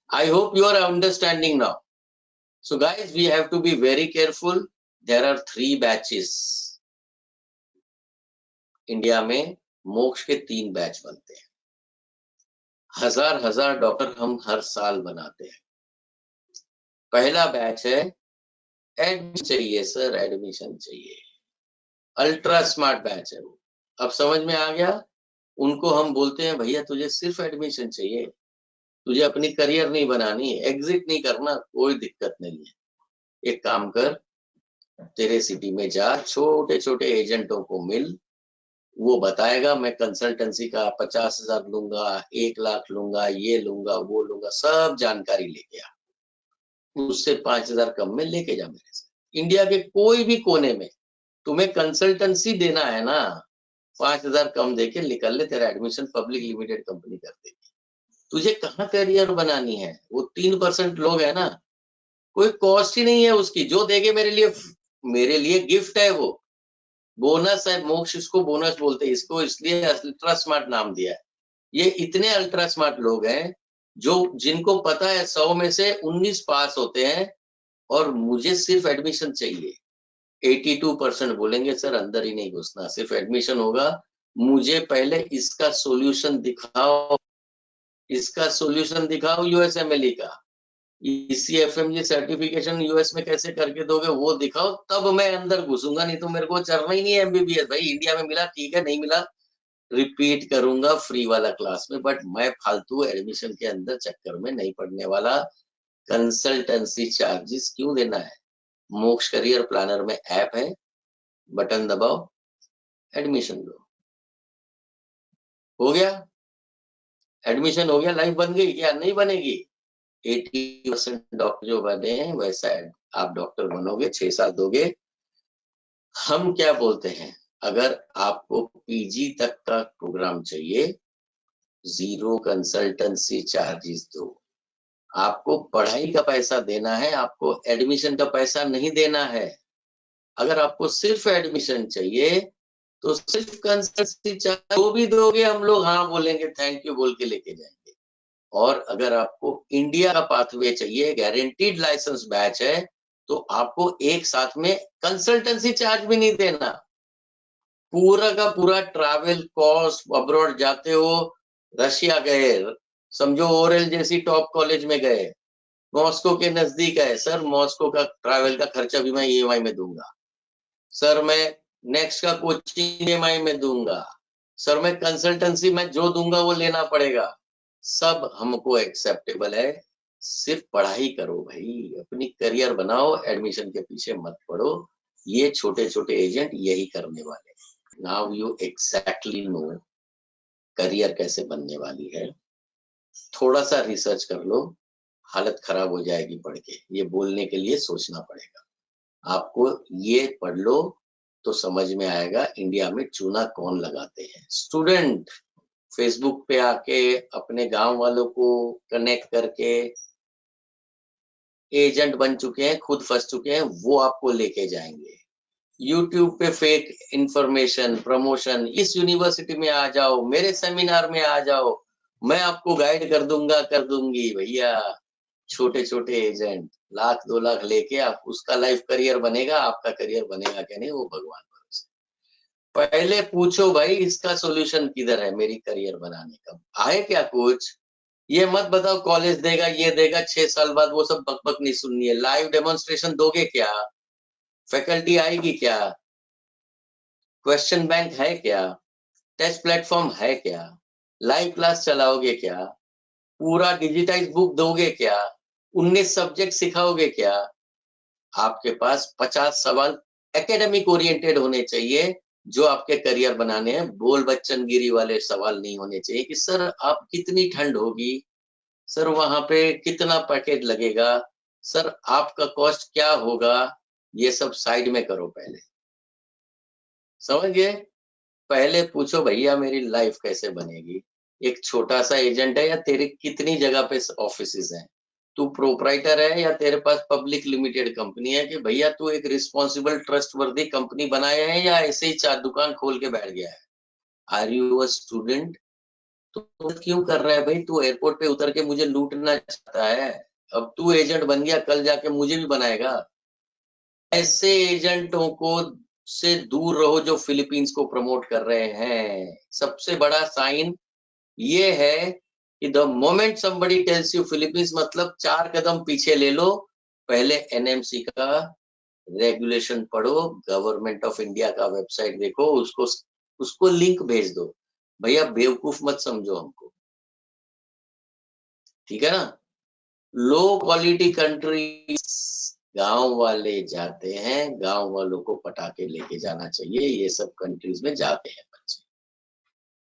I hope you are understanding now. So guys, we have to be very careful. There are 3 batches. India में मोक्ष के 3 बैच बनते हैं। हजार डॉक्टर हम हर साल बनाते हैं। पहला बैच है एडमिशन चाहिए सर, एडमिशन चाहिए, अल्ट्रा स्मार्ट बैच है वो। अब समझ में आ गया? उनको हम बोलते हैं भैया तुझे सिर्फ एडमिशन चाहिए, तुझे अपनी करियर नहीं बनानी, एग्जिट नहीं करना, कोई दिक्कत नहीं है। एक काम कर, तेरे सिटी में जा, छोटे छोटे एजेंटों को मिल, वो बताएगा मैं कंसल्टेंसी का 50,000 लूंगा, 1 लाख लूंगा, ये लूंगा, वो लूंगा, सब जानकारी लेके आ, उससे 5,000 कम में लेके जा मेरे से। इंडिया के कोई भी कोने में तुम्हें कंसल्टेंसी देना है ना, 5,000 कम देके निकल ले, तेरा एडमिशन पब्लिक लिमिटेड कंपनी कर देगी। तुझे कहाँ करियर बनानी है? वो 3% लोग है ना, कोई कॉस्ट ही नहीं है उसकी, जो देगे मेरे लिए गिफ्ट है, वो बोनस है। मोक्ष इसको बोनस बोलते हैं, इसको इसलिए अल्ट्रा स्मार्ट नाम दिया है। ये इतने अल्ट्रा स्मार्ट लोग हैं जो जिनको पता है 100 में से 19 पास होते हैं और मुझे सिर्फ एडमिशन चाहिए। 82% बोलेंगे सर अंदर ही नहीं घुसना, सिर्फ एडमिशन होगा, मुझे पहले इसका सॉल्यूशन दिखाओ, इसका सॉल्यूशन दिखाओ यूएसएमएलई का, ECFMG सर्टिफिकेशन यूएस में कैसे करके दोगे वो दिखाओ, तब मैं अंदर घुसूंगा, नहीं तो मेरे को चलना ही नहीं है एमबीबीएस। भाई इंडिया में मिला ठीक है, नहीं मिला रिपीट करूंगा फ्री वाला क्लास में, बट मैं फालतू एडमिशन के अंदर चक्कर में नहीं पड़ने वाला। कंसल्टेंसी चार्जेस क्यों देना है? मोक्ष करियर प्लानर में ऐप है, बटन दबाओ, एडमिशन लो, हो गया, एडमिशन हो गया। लाइफ बन गई क्या? नहीं बनेगी। 80% डॉक्टर जो बने हैं वैसा आप डॉक्टर बनोगे, 6 साल दोगे। हम क्या बोलते हैं, अगर आपको पीजी तक का प्रोग्राम चाहिए, 0 कंसल्टेंसी चार्जेस दो। आपको पढ़ाई का पैसा देना है, आपको एडमिशन का पैसा नहीं देना है। अगर आपको सिर्फ एडमिशन चाहिए तो सिर्फ कंसल्टेंसी चार्ज वो भी दोगे, हम लोग हाँ बोलेंगे, थैंक यू बोल के लेके जाएंगे। और अगर आपको इंडिया का पाथवे चाहिए, गारंटीड लाइसेंस बैच है, तो आपको एक साथ में कंसल्टेंसी चार्ज भी नहीं देना। पूरा का पूरा ट्रैवल कॉस्ट, अब्रॉड जाते हो, रशिया गए, समझो ओरेल जैसी टॉप कॉलेज में गए, मॉस्को के नजदीक है, सर मॉस्को का ट्रैवल का खर्चा भी मैं EMI में दूंगा, सर मैं नेक्स्ट का कोचिंग EMI में दूंगा, सर मैं कंसल्टेंसी में जो दूंगा वो लेना पड़ेगा, सब हमको एक्सेप्टेबल है। सिर्फ पढ़ाई करो भाई, अपनी करियर बनाओ, एडमिशन के पीछे मत पड़ो। ये छोटे छोटे एजेंट यही करने वाले। Now you exactly know career कैसे बनने वाली है। थोड़ा सा रिसर्च कर लो, हालत खराब हो जाएगी पढ़ के, ये बोलने के लिए सोचना पड़ेगा आपको। ये पढ़ लो तो समझ में आएगा इंडिया में चूना कौन लगाते हैं। स्टूडेंट फेसबुक पे आके अपने गांव वालों को कनेक्ट करके एजेंट बन चुके हैं, खुद फंस चुके हैं, वो आपको लेके जाएंगे। यूट्यूब पे फेक इंफॉर्मेशन प्रमोशन, इस यूनिवर्सिटी में आ जाओ, मेरे सेमिनार में आ जाओ, मैं आपको गाइड कर दूंगा, कर दूंगी। भैया छोटे छोटे एजेंट 1,00,000 2 लाख लेके आप उसका लाइफ करियर बनेगा, आपका करियर बनेगा क्या नहीं वो भगवान भरोसे। पहले पूछो भाई इसका सॉल्यूशन किधर है मेरी करियर बनाने का, आए क्या कुछ? ये मत बताओ कॉलेज देगा, ये देगा, 6 साल बाद वो सब बकबक नहीं सुननी है। लाइव डेमोन्स्ट्रेशन दोगे क्या? फैकल्टी आएगी क्या? क्वेश्चन बैंक है क्या? टेस्ट प्लेटफॉर्म है क्या? लाइव क्लास चलाओगे क्या? पूरा डिजिटाइज बुक दोगे क्या? 19 सब्जेक्ट सिखाओगे क्या? आपके पास 50 सवाल एकेडमिक ओरिएंटेड होने चाहिए जो आपके करियर बनाने हैं। बोल बच्चनगिरी वाले सवाल नहीं होने चाहिए कि सर आप कितनी ठंड होगी, सर वहां पे कितना पैकेज लगेगा, सर आपका कॉस्ट क्या होगा, ये सब साइड में करो पहले, समझ गए। पहले पूछो भैया मेरी लाइफ कैसे बनेगी। एक छोटा सा एजेंट है या तेरे कितनी जगह पे ऑफिसेज हैं, तू प्रोपराइटर है या तेरे पास पब्लिक लिमिटेड कंपनी है, कि भैया तू एक रिस्पॉन्सिबल ट्रस्टवर्दी कंपनी बनाया है या ऐसे ही चार दुकान खोल के बैठ गया है। Are you a student? तो क्यों कर रहा है भाई, तू एयरपोर्ट पे उतर के मुझे लूटना चाहता है, अब तू एजेंट बन गया, कल जाके मुझे भी बनाएगा। ऐसे एजेंटों को से दूर रहो जो फिलीपींस को प्रमोट कर रहे हैं। सबसे बड़ा साइन ये है कि the moment somebody tells you Philippines, मतलब 4 कदम पीछे ले लो, पहले एनएमसी का रेगुलेशन पढ़ो, गवर्नमेंट ऑफ इंडिया का वेबसाइट देखो, उसको लिंक भेज दो। भैया बेवकूफ मत समझो हमको, ठीक है ना। लो क्वालिटी कंट्री गांव वाले जाते हैं, गांव वालों को पटाके लेके जाना चाहिए, ये सब कंट्रीज में जाते हैं बच्चे,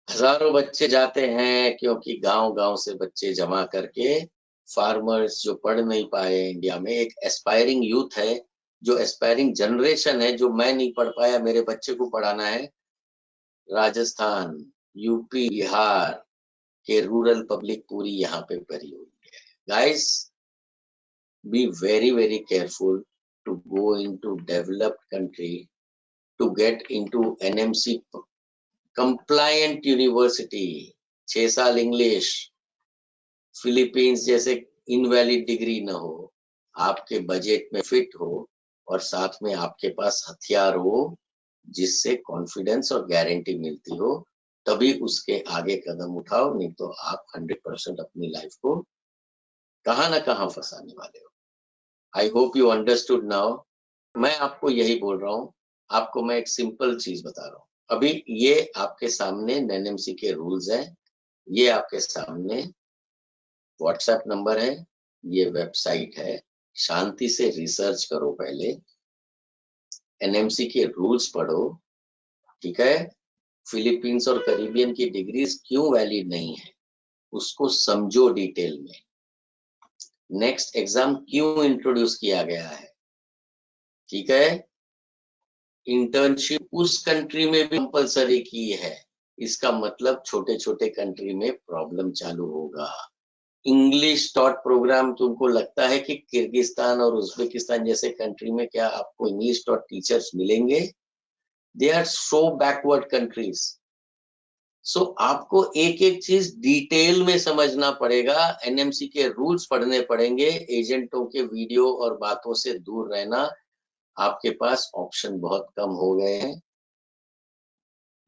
हजारों बच्चे जाते हैं, क्योंकि गांव-गांव से बच्चे जमा करके फार्मर्स जो पढ़ नहीं पाए इंडिया में, एक एस्पायरिंग यूथ है, जो एस्पायरिंग जनरेशन है, जो मैं नहीं पढ़ पाया, मेरे बच्चे को पढ़ाना है, राजस्थान, यूपी, बिहार के रूरल पब्लिक पूरी यहाँ पे भरी हुई है। Guys, be very careful to go into developed country to get into NMC compliant university। 6 साल इंग्लिश, फिलीपींस जैसे इनवैलिड डिग्री न हो, आपके बजट में फिट हो, और साथ में आपके पास हथियार हो जिससे कॉन्फिडेंस और गारंटी मिलती हो, तभी उसके आगे कदम उठाओ, नहीं तो आप 100% अपनी लाइफ को कहां ना कहां फंसाने वाले हो। आई होप यू अंडरस्टूड नाउ। मैं आपको यही बोल रहा हूँ, आपको मैं एक सिंपल चीज बता रहा हूँ। अभी ये आपके सामने एनएमसी के रूल्स हैं, ये आपके सामने व्हाट्सएप नंबर है, ये वेबसाइट है, शांति से रिसर्च करो पहले, एनएमसी के रूल्स पढ़ो, ठीक है। फिलीपींस और कैरिबियन की डिग्रीज क्यों वैलिड नहीं है उसको समझो डिटेल में। नेक्स्ट एग्जाम क्यों इंट्रोड्यूस किया गया है, ठीक है। इंटर्नशिप उस कंट्री में भी कंपलसरी की है, इसका मतलब छोटे छोटे कंट्री में प्रॉब्लम चालू होगा। इंग्लिश टॉट प्रोग्राम, तुमको लगता है कि किर्गिस्तान और उज्बेकिस्तान जैसे कंट्री में क्या आपको इंग्लिश टॉट टीचर्स मिलेंगे? They are so backward countries. So आपको एक एक चीज डिटेल में समझना पड़ेगा, एनएमसी के रूल्स पढ़ने पड़ेंगे, एजेंटों के वीडियो और बातों से दूर रहना। आपके पास ऑप्शन बहुत कम हो गए हैं,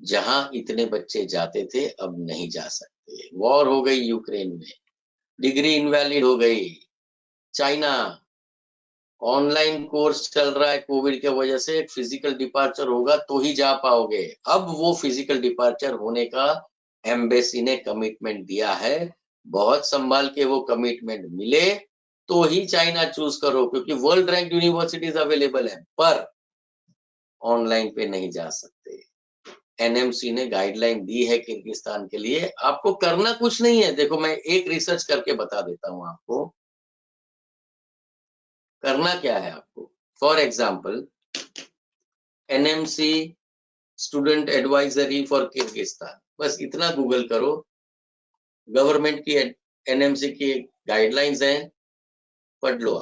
जहां इतने बच्चे जाते थे अब नहीं जा सकते। वॉर हो गई यूक्रेन में, डिग्री इनवैलिड हो गई। चाइना, ऑनलाइन कोर्स चल रहा है कोविड के वजह से, फिजिकल डिपार्चर होगा तो ही जा पाओगे। अब वो फिजिकल डिपार्चर होने का एम्बेसी ने कमिटमेंट दिया है, बहुत संभाल के वो कमिटमेंट मिले तो ही चाइना चूज करो, क्योंकि वर्ल्ड रैंक यूनिवर्सिटीज अवेलेबल है, पर ऑनलाइन पे नहीं जा सकते। एनएमसी ने गाइडलाइन दी है किर्गिस्तान के लिए, आपको करना कुछ नहीं है। देखो मैं एक रिसर्च करके बता देता हूं आपको करना क्या है आपको। For example, NMC student advisory for Kyrgyzstan, बस इतना गूगल करो, गवर्नमेंट की एनएमसी की गाइडलाइंस हैं, पढ़ लो।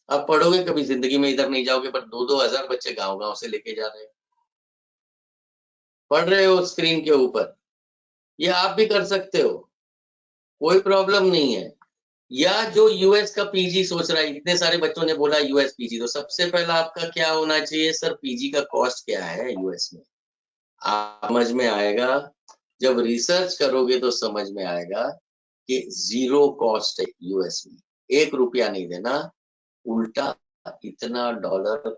आप पढ़ोगे कभी जिंदगी में इधर नहीं जाओगे, पर 2-2 हजार बच्चे गांव-गांव से लेके जा रहे हैं, पढ़ रहे हो स्क्रीन के ऊपर, ये आप भी कर सकते हो, कोई प्रॉब्लम नहीं है। या जो यूएस का पीजी सोच रहा है, इतने सारे बच्चों ने बोला यूएस पीजी, तो सबसे पहला आपका क्या होना चाहिए, सर पीजी का कॉस्ट क्या है यूएस में, आप समझ में आएगा। जब रिसर्च करोगे तो समझ में आएगा कि जीरो कॉस्ट है यूएस में, 1 रुपया नहीं देना, उल्टा इतना डॉलर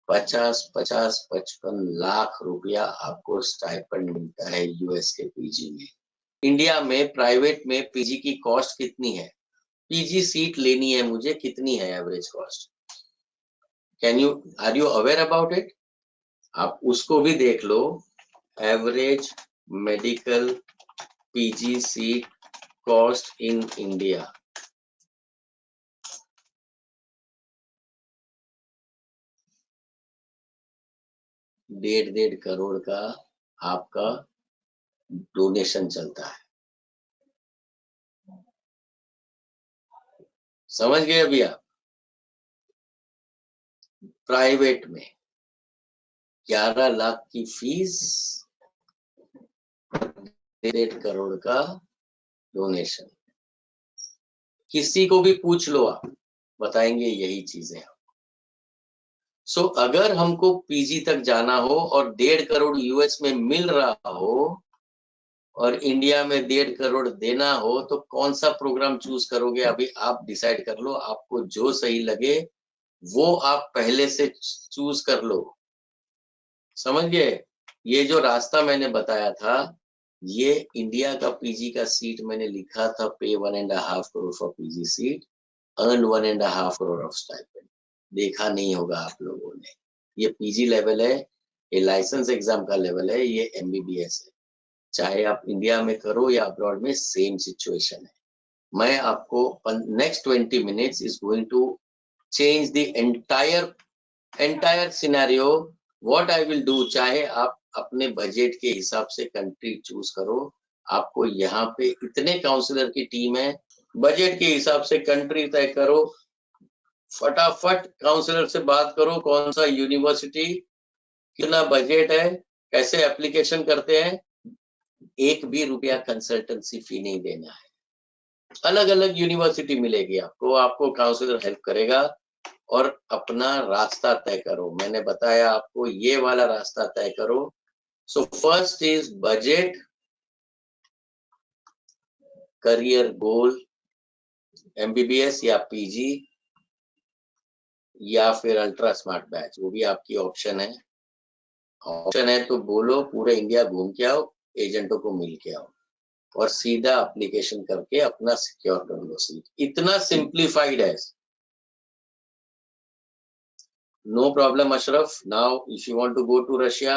50-55 लाख रुपया आपको स्टाइपेंड मिलता है यूएस के पीजी में। इंडिया में प्राइवेट में पीजी की कॉस्ट कितनी है, पीजी सीट लेनी है मुझे, कितनी है average cost, are you aware about it? आप उसको भी देख लो, average medical PG seat cost in India. डेढ़ करोड़ का आपका डोनेशन चलता है। समझ गए अभी आप? प्राइवेट में 11 लाख की फीस, 1.5 करोड़ का डोनेशन। किसी को भी पूछ लो आप, बताएंगे यही चीजें। सो अगर हमको पीजी तक जाना हो और 1.5 करोड़ यूएस में मिल रहा हो और इंडिया में 1.5 करोड़ देना हो, तो कौन सा प्रोग्राम चूज करोगे? अभी आप डिसाइड कर लो, आपको जो सही लगे वो आप पहले से चूज कर लो। समझ गए? ये जो रास्ता मैंने बताया था, ये इंडिया का पीजी का सीट मैंने लिखा था, पे 1.5 crore for PG seat, earn 1.5 crore of stipend. देखा नहीं होगा आप लोगों ने। ये पीजी लेवल है, ये लाइसेंस एग्जाम का लेवल है, ये एमबीबीएस है। चाहे आप इंडिया में करो या अब्रॉड में, सेम सिचुएशन है। मैं आपको next 20 minutes is going to change the entire scenario. What I will do, चाहे आप अपने बजट के हिसाब से कंट्री चूज करो, आपको यहाँ पे इतने काउंसलर की टीम है, बजट के हिसाब से कंट्री तय करो, फटाफट काउंसलर से बात करो, कौन सा यूनिवर्सिटी, कितना बजट है, कैसे एप्लीकेशन करते हैं। 1 भी रुपया कंसल्टेंसी फी नहीं देना है। अलग अलग यूनिवर्सिटी मिलेगी आपको काउंसलर हेल्प करेगा, और अपना रास्ता तय करो। मैंने बताया आपको, ये वाला रास्ता तय करो। So first is budget, career goal, MBBS या पीजी या फिर अल्ट्रा स्मार्ट बैच, वो भी आपकी ऑप्शन है। तो बोलो, पूरे इंडिया घूम के आओ, एजेंटों को मिल के आओ और सीधा एप्लीकेशन करके अपना सिक्योर कर लो सीट। इतना सिंप्लीफाइड है। No problem Ashraf. Now if you want to go to Russia,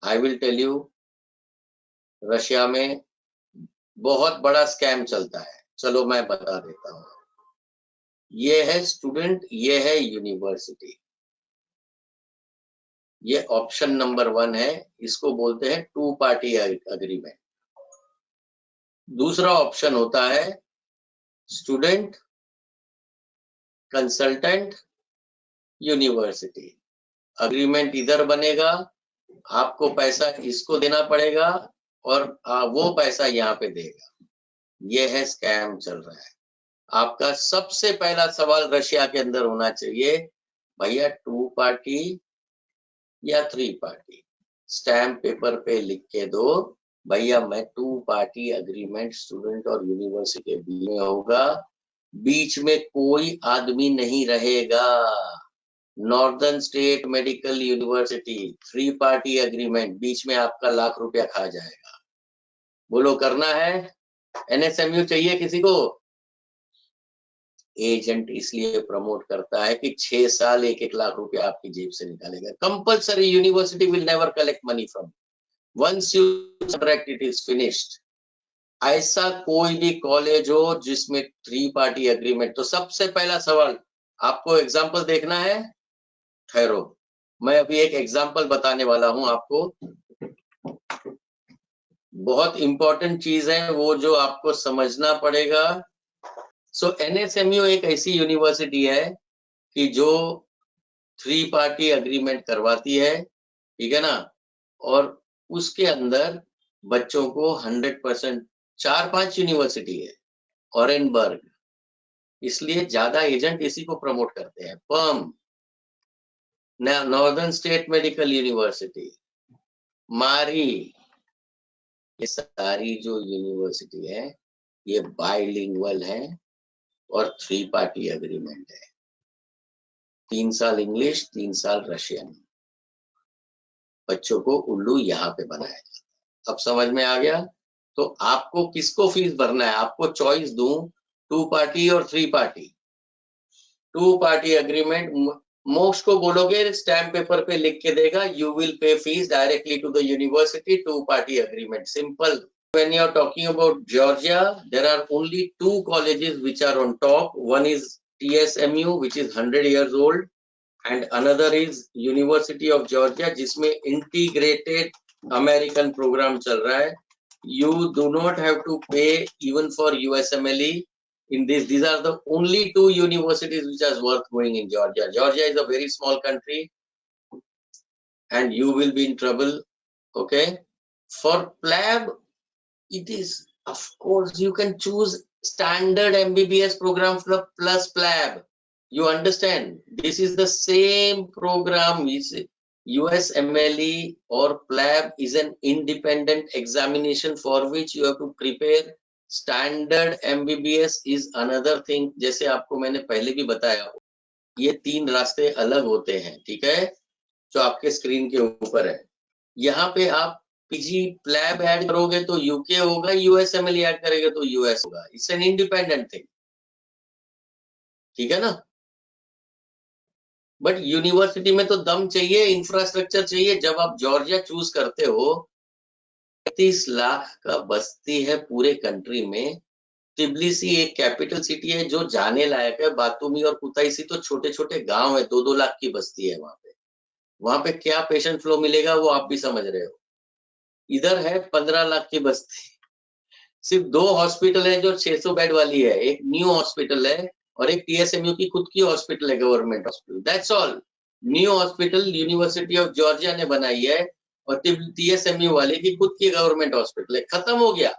I will tell you, Russia में बहुत बड़ा स्कैम चलता है। चलो मैं बता देता हूँ। ये है स्टूडेंट, ये है यूनिवर्सिटी, ये ऑप्शन नंबर 1 है। इसको बोलते हैं 2 पार्टी अग्रीमेंट। दूसरा ऑप्शन होता है स्टूडेंट, कंसल्टेंट, यूनिवर्सिटी। अग्रीमेंट इधर बनेगा, आपको पैसा इसको देना पड़ेगा और वो पैसा यहाँ पे देगा। ये है स्कैम चल रहा है। आपका सबसे पहला सवाल रशिया के अंदर होना चाहिए, भैया 2 पार्टी या 3 पार्टी? स्टैम्प पेपर पे लिख के दो, भैया मैं 2 पार्टी अग्रीमेंट स्टूडेंट और यूनिवर्सिटी के बीच में होगा, बीच में कोई आदमी नहीं रहेगा। Northern state medical university 3 party agreement, बीच में आपका लाख रुपया खा जाएगा। बोलो करना है? एनएसएमयू चाहिए किसी को? एजेंट इसलिए प्रमोट करता है कि 6 साल 1-1 लाख रुपया आपकी जेब से निकालेगा। Compulsory, university will never collect money from, once you contract it is finished. ऐसा कोई भी कॉलेज हो जिसमें 3 पार्टी अग्रीमेंट, तो सबसे पहला सवाल, आपको एग्जांपल देखना है? ठहरो, मैं अभी एक एग्जांपल बताने वाला हूं आपको। बहुत इंपॉर्टेंट चीज है वो, जो आपको समझना पड़ेगा। सो एनएसएमयू एक ऐसी यूनिवर्सिटी है कि जो 3 पार्टी अग्रीमेंट करवाती है, ठीक है ना, और उसके अंदर बच्चों को 100%, 4-5 यूनिवर्सिटी है, ऑरेनबर्ग, इसलिए ज्यादा एजेंट इसी को प्रमोट करते हैं। पर्म, नॉर्दर्न स्टेट मेडिकल यूनिवर्सिटी, मारी, ये सारी जो यूनिवर्सिटी है ये बाइलिंगुअल है और 3 पार्टी अग्रीमेंट है। 3 साल इंग्लिश, 3 साल रशियन। बच्चों को उल्लू यहाँ पे बनाया जाता है। अब समझ में आ गया? तो आपको किसको फीस भरना है? आपको चॉइस दूं, 2 पार्टी और 3 पार्टी। 2 पार्टी अग्रीमेंट, मोक्ष को बोलोगे स्टैम्प पेपर पे लिख के देगा, you will pay fees directly to the university. 2 party agreement, simple when you're talking about Georgia, there are only two colleges which are on top. One is TSMU, which is 100 years old, and another is University of Georgia, जिसमें integrated American program चल रहा है. You do not have to pay even for USMLE. In this, these are the only two universities which are worth going in Georgia. Georgia is a very small country, and you will be in trouble. Okay, for PLAB, it is, of course, you can choose standard MBBS program plus PLAB. You understand, this is the same program. USMLE or PLAB is an independent examination for which you have to prepare. Standard MBBS is another thing. जैसे आपको मैंने पहले भी बताया, ये तीन रास्ते अलग होते हैं, ठीक है, जो आपके स्क्रीन के ऊपर है. यहाँ पे आप पीजी प्लैब ऐड करोगे तो यूके होगा, यूएसएमएल ऐड करेंगे तो यूएस होगा. इट्स एन इंडिपेंडेंट थिंग, ठीक है ना. बट यूनिवर्सिटी में तो दम चाहिए, इंफ्रास्ट्रक्चर चाहिए. जब आप जॉर्जिया चूज करते हो, 30 लाख का बस्ती है पूरे कंट्री में. तिब्लिसी एक कैपिटल सिटी है जो जाने लायक है. बातूमी और कुताईसी तो छोटे छोटे गांव है, 2-2 लाख की बस्ती है वहां पे. वहां पे क्या पेशेंट फ्लो मिलेगा वो आप भी समझ रहे हो. इधर है 15 लाख की बस्ती, सिर्फ 2 हॉस्पिटल है जो 600 बेड वाली है. एक न्यू हॉस्पिटल है और एक टीएसएमयू की खुद की हॉस्पिटल है, government hospital. That's all. New hospital university of Georgia ने बनाई है और टीएसएमयू वाले की खुद की गवर्नमेंट हॉस्पिटल है. खत्म हो गया.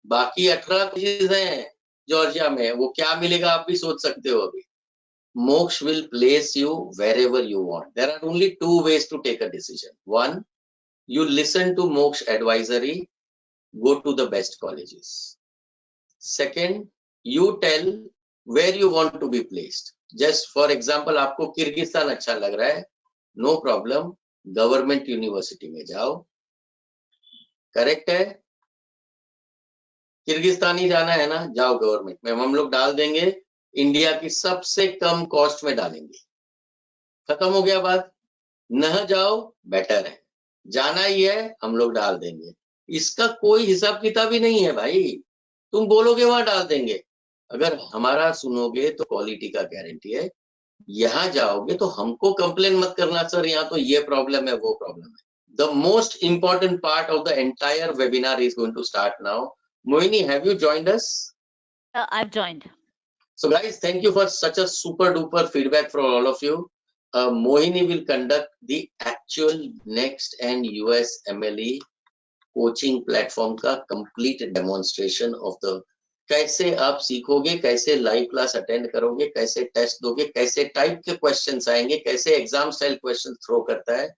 बाकी 18 चीज हैं जॉर्जिया में, वो क्या मिलेगा आप भी सोच सकते हो. अभी मोक्ष will place you wherever you want. There are only 2 ways to take a decision. One, you listen to Moksh advisory, go to the best colleges. Second, you tell where you want to be placed. Just for example, आपको Kyrgyzstan अच्छा लग रहा है, no problem, government university में जाओ. Correct है. Kyrgyzstan ही जाना है ना, जाओ गवर्नमेंट में. हम लोग डाल देंगे, इंडिया की सबसे कम कॉस्ट में डालेंगे. खत्म हो गया बात. न जाओ बेटर है, जाना ही है हम लोग डाल देंगे. इसका कोई हिसाब किताब ही नहीं है भाई. तुम बोलोगे वहां डाल देंगे. अगर हमारा सुनोगे तो क्वालिटी का गारंटी है. यहाँ जाओगे तो हमको कंप्लेन मत करना, सर यहाँ तो ये प्रॉब्लम है वो प्रॉब्लम है. The most important part of the entire webinar is going to start now. Mohini, have you joined us? I've joined. So guys, thank you for such a super duper feedback from all of you. Mohini will conduct the actual next and USMLE coaching platform का complete demonstration of the कैसे आप सीखोगे, कैसे live class attend करोगे, कैसे test दोगे, कैसे type के क्वेश्चंस आएंगे, कैसे एग्जाम स्टाइल क्वेश्चन थ्रो करता है,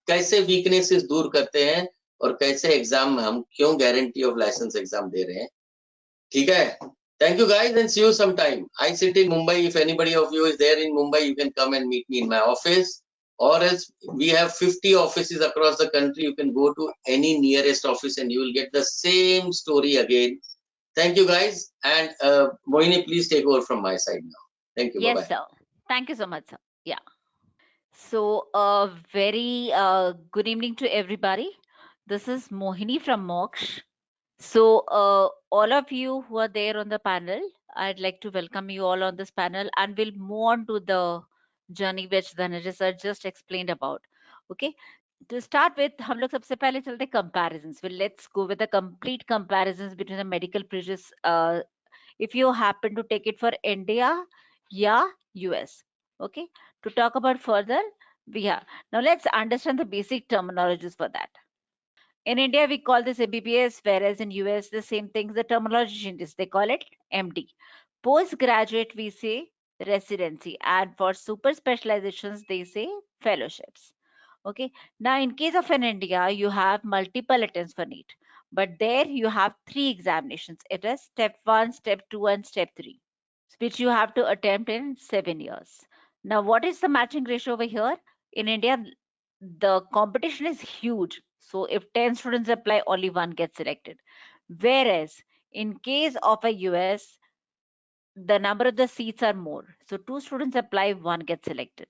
कैसे वीकनेसेस दूर करते हैं और कैसे एग्जाम में हम क्यों गारंटी ऑफ लाइसेंस एग्जाम दे रहे हैं. ठीक है. Thank you guys and see you sometime. I sit in Mumbai. If anybody of you is there in Mumbai, you can come and meet me in my office. Or else we have 50 offices across the country. You can go to any nearest office and you will get the same story again. Thank you guys. And Mohini, please take over from my side now. Thank you. Yes, Bye-bye. sir. Thank you so much, sir. Yeah. So very good evening to everybody. This is Mohini from Moksh. So all of you who are there on the panel, I'd like to welcome you all on this panel, and we'll move on to the journey which Dhananjay sir just explained about. Okay, to start with, हम लोग सबसे पहले चलते comparisons. Well, let's go with the complete comparisons between the medical bridges. If you happen to take it for India, yeah, US. Okay, to talk about further, we have now let's understand the basic terminologies for that. In India, we call this MBBS, whereas in US, the same thing, the terminology changes. They call it MD. Postgraduate, we say residency. And for super specializations, they say fellowships. Okay. Now, in case of in India, you have multiple attempts for NEET. But there you have 3 examinations. It is step 1, step 2, and step 3, which you have to attempt in 7 years. Now, what is the matching ratio over here? In India, the competition is huge. So if 10 students apply, only 1 gets selected. Whereas in case of a US, the number of the seats are more. So 2 students apply, 1 gets selected.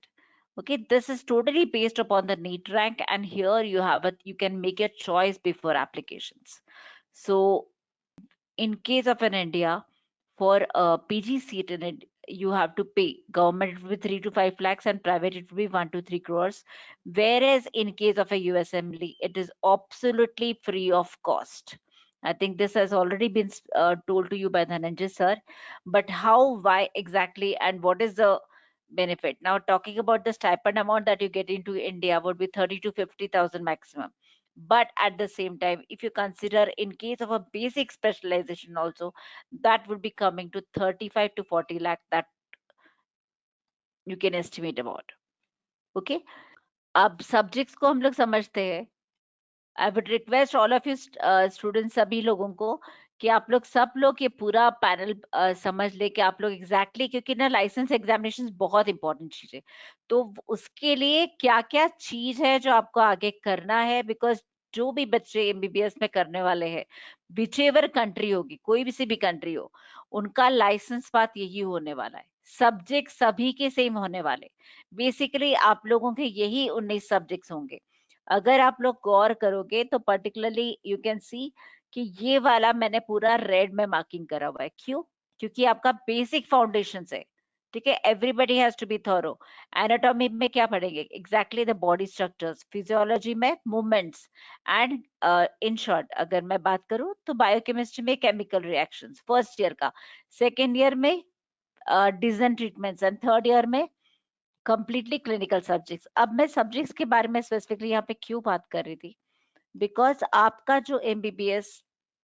Okay, this is totally based upon the NEET rank, and here you have you can make your choice before applications. So in case of an India, for a PG seat in it, you have to pay. Government it will be 3 to 5 lakhs and private it will be 1 to 3 crores. Whereas in case of a USMLE, it is absolutely free of cost. I think this has already been told to you by Dhananjay sir. But how, why exactly, and what is the benefit? Now, talking about the stipend amount that you get into India would be 30 to 50,000 maximum. But at the same time, if you consider in case of a basic specialization also, that would be coming to 35 to 40 lakh that you can estimate about. Okay, अब subjects को हम लोग समझते हैं. I would request all of you students, सभी लोगों को कि आप लोग सब लोग ये पूरा पैनल समझ ले कि आप लोग एग्जैक्टली क्योंकि ना लाइसेंस एग्जामिनेशन बहुत इंपॉर्टेंट चीज है. तो उसके लिए क्या क्या चीज है जो आपको आगे करना है, बिकॉज जो भी बच्चे एमबीबीएस में करने वाले हैं, विचेवर कंट्री होगी, कोई भी सी भी कंट्री हो, उनका लाइसेंस बात यही होने वाला है. सब्जेक्ट सभी के सेम होने वाले. बेसिकली आप लोगों के यही 19 सब्जेक्ट्स होंगे. अगर आप लोग गौर करोगे तो पर्टिकुलरली यू कैन सी कि ये वाला मैंने पूरा रेड में मार्किंग करा हुआ है. क्यों? क्योंकि आपका बेसिक फाउंडेशन है. ठीक है, everybody has to be thorough. Anatomy में क्या पढ़ेंगे? Exactly the body structures. Physiology में मूवमेंट्स. एंड इन शॉर्ट अगर मैं बात करूं तो बायोकेमिस्ट्री में केमिकल रिएक्शंस फर्स्ट ईयर का. सेकेंड ईयर में disease treatments and third year में कंप्लीटली क्लिनिकल सब्जेक्ट्स. अब मैं सब्जेक्ट्स के बारे में स्पेसिफिकली यहाँ पे क्यों बात कर रही थी? बिकॉज आपका जो एमबीबीएस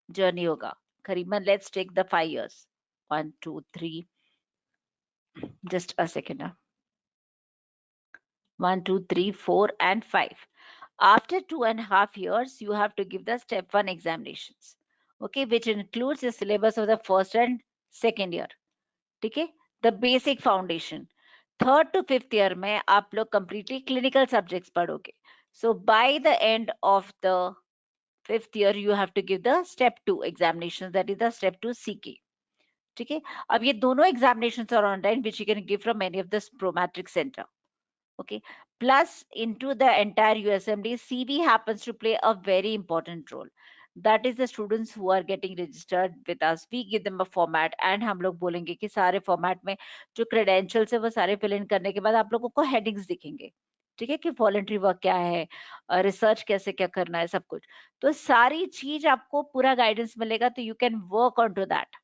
जर्नी होगा करीबन, let's take the 5 years, 1 2 3, just a second now, 1 2 3 4 and 5. After 2.5 years you have to give the step 1 examinations, okay, which includes the syllabus of the first and second year. ठीक है, the basic foundation. Third to fifth year में आप लोग completely clinical subjects पढ़ोगे. So by the end of the fifth year you have to give the step 2 examination, that is the step 2 CK. ठीक है, अब ये दोनों examinations are online which you can give from any of the prometric centre. Okay, plus into the entire USMD, CV happens to play a very important role. That is the students who are getting registered with us, we give them a format and हम लोग बोलेंगे कि सारे format में जो credentials है वो सारे fill in करने के बाद आप लोगों को headings दिखेंगे. ठीक है, कि voluntary work क्या है, research कैसे क्या करना है, सब कुछ. तो सारी चीज आपको पूरा guidance मिलेगा, तो you can work on to that.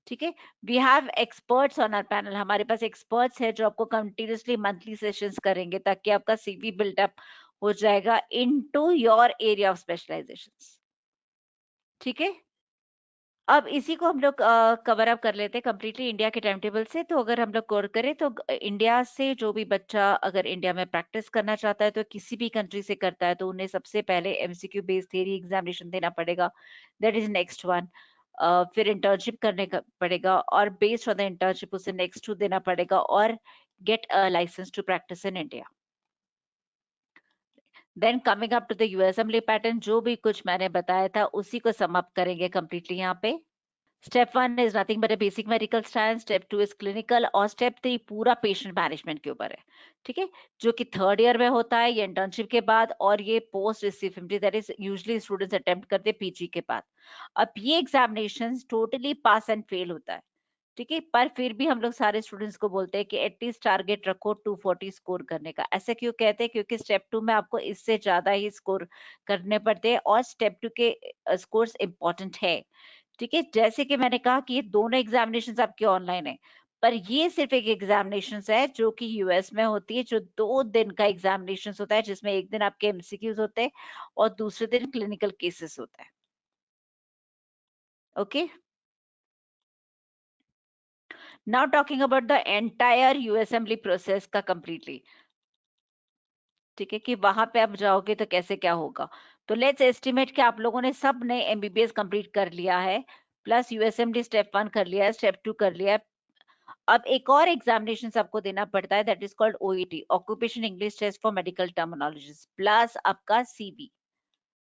ठीक है, we have experts on our panel. हमारे पास एक्सपर्ट्स है जो आपको कंटिन्यूसली मंथली सेशंस करेंगे ताकि आपका सीवी बिल्डअप हो जाएगा into your area of specialisations. ठीक है, अब इसी को हम लोग कवर अप कर लेते हैं कंप्लीटली इंडिया के टाइम टेबल से. तो अगर हम लोग गौर करें तो इंडिया से जो भी बच्चा अगर इंडिया में प्रैक्टिस करना चाहता है तो किसी भी कंट्री से करता है तो उन्हें सबसे पहले एमसीक्यू बेस्ड थ्योरी एग्जामिनेशन देना पड़ेगा. That is next one. फिर इंटर्नशिप करने का पड़ेगा और बेस्ड ऑन द इंटर्नशिप उसे नेक्स्ट 2 देना पड़ेगा और get a licence to practise in India. Then coming up to the USMLE pattern, जो भी कुछ मैंने बताया था उसी को सम अप करेंगे कंप्लीटली यहाँ पे. Step 1 is nothing but a basic medical science, step 2 is clinical और स्टेप 3 पूरा पेशेंट मैनेजमेंट के ऊपर है. ठीक है, जो कि थर्ड ईयर में होता है, ये इंटर्नशिप के बाद और ये पोस्ट रिसीफिमटी, that is usually students attempt करते हैं पीजी के बाद. अब ये examinations totally pass and fail होता है. ठीक है, पर फिर भी हम लोग सारे स्टूडेंट्स को बोलते हैं कि एटलीस्ट टारगेट रखो 240 स्कोर करने का. ऐसे क्यों कहते हैं? क्योंकि स्टेप 2 में आपको इससे ज्यादा ही स्कोर करने पड़ते हैं और स्टेप 2 के स्कोर्स इंपॉर्टेंट है. ठीक है, जैसे कि मैंने कहा कि ये दोनों एग्जामिनेशंस आपके ऑनलाइन है, पर ये सिर्फ एक एग्जामिनेशंस है जो कि यूएस में होती है, जो 2 दिन का एग्जामिनेशंस होता है, जिसमें एक दिन आपके एमसीक्यूज होते हैं और दूसरे दिन क्लिनिकल केसेस होता है. Okay, now talking about the entire USMLE process का कंप्लीटली. ठीक है, कि वहां पे आप जाओगे तो कैसे क्या होगा. तो लेट्स एस्टिमेट कि आप लोगों ने सब ने एमबीबीएस कंप्लीट कर लिया है, प्लस यूएसएमडी स्टेप 1 कर लिया है, स्टेप 2 कर लिया है. अब एक और एग्जामिनेशन आपको देना पड़ता है, that is called OET, occupation English test for medical terminologies, plus आपका सीवी.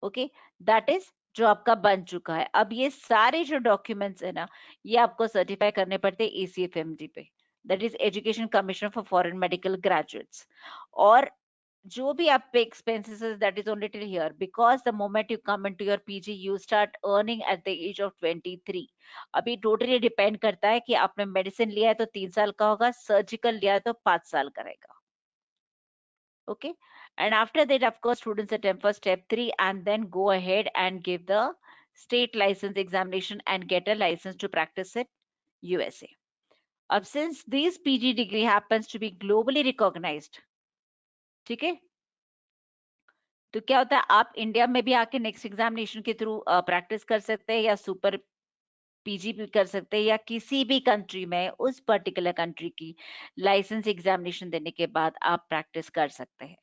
ओके, दैट इज जो आपका बन चुका है. अब ये सारे जो डॉक्यूमेंट्स है ना, ये आपको सर्टिफाई करने पड़ते हैं एसीएफएमजी पे, that is education commission for foreign medical graduates. और जो भी आप पे expenses is that is only till here, because the moment you come into your PG you start earning at the age of 23. अभी totally depend करता है कि आपने medicine लिया है तो 3 साल का होगा, surgical लिया है तो 5 साल का रहेगा. Okay, and after that of course students attempt for step 3 and then go ahead and give the state license examination and get a license to practice in USA. Since this PG degree happens to be globally recognized, ठीक है, तो क्या होता है आप India में भी आके नेक्स्ट एग्जामिनेशन के थ्रू प्रैक्टिस कर सकते हैं या सुपर पीजी भी कर सकते हैं या किसी भी कंट्री में उस पर्टिकुलर कंट्री की लाइसेंस एग्जामिनेशन देने के बाद आप प्रैक्टिस कर सकते हैं.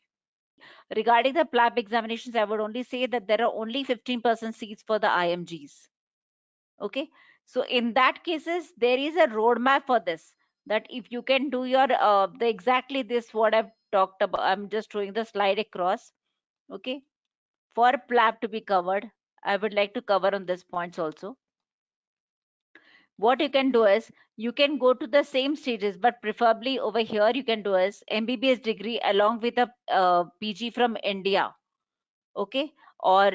Regarding the PLAB examinations, I would only say that there are only 15% seats for the IMGs. Okay, so in that cases, there is a roadmap for this. That if you can do your the exactly this what I've talked about, I'm just showing the slide across. Okay, for PLAB to be covered, I would like to cover on this points also. What you can do is you can go to the same stages, but preferably over here you can do is MBBS degree along with a PG from India. Okay, or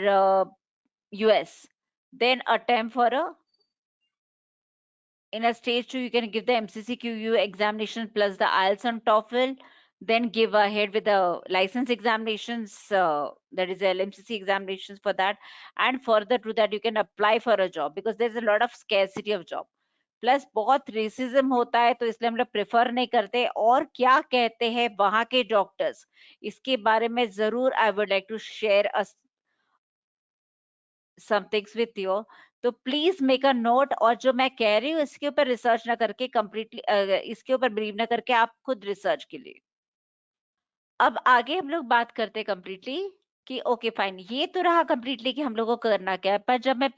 US, then attempt for a in a stage 2 you can give the MCCQU examination plus the IELTS and TOEFL, then give ahead with the license examinations, that is the LMCC examinations for that, and further to that you can apply for a job because there's a lot of scarcity of job. Plus बहुत racism होता है तो इसलिए हम लोग prefer नहीं करते. और क्या कहते हैं वहां के डॉक्टर्स, इसके बारे में जरूर I would like to share some things with you. तो प्लीज मेक अ नोट, और जो मैं कह रही हूँ इसके ऊपर रिसर्च ना करके कंप्लीटली इसके ऊपर बिलीव ना करके आप खुद रिसर्च के लिए. अब आगे हम लोग बात करते हैं कंप्लीटली कि ओके फाइन, ये तो रहा कंप्लीटली कि हम लोगों को करना क्या है. पर जब मैं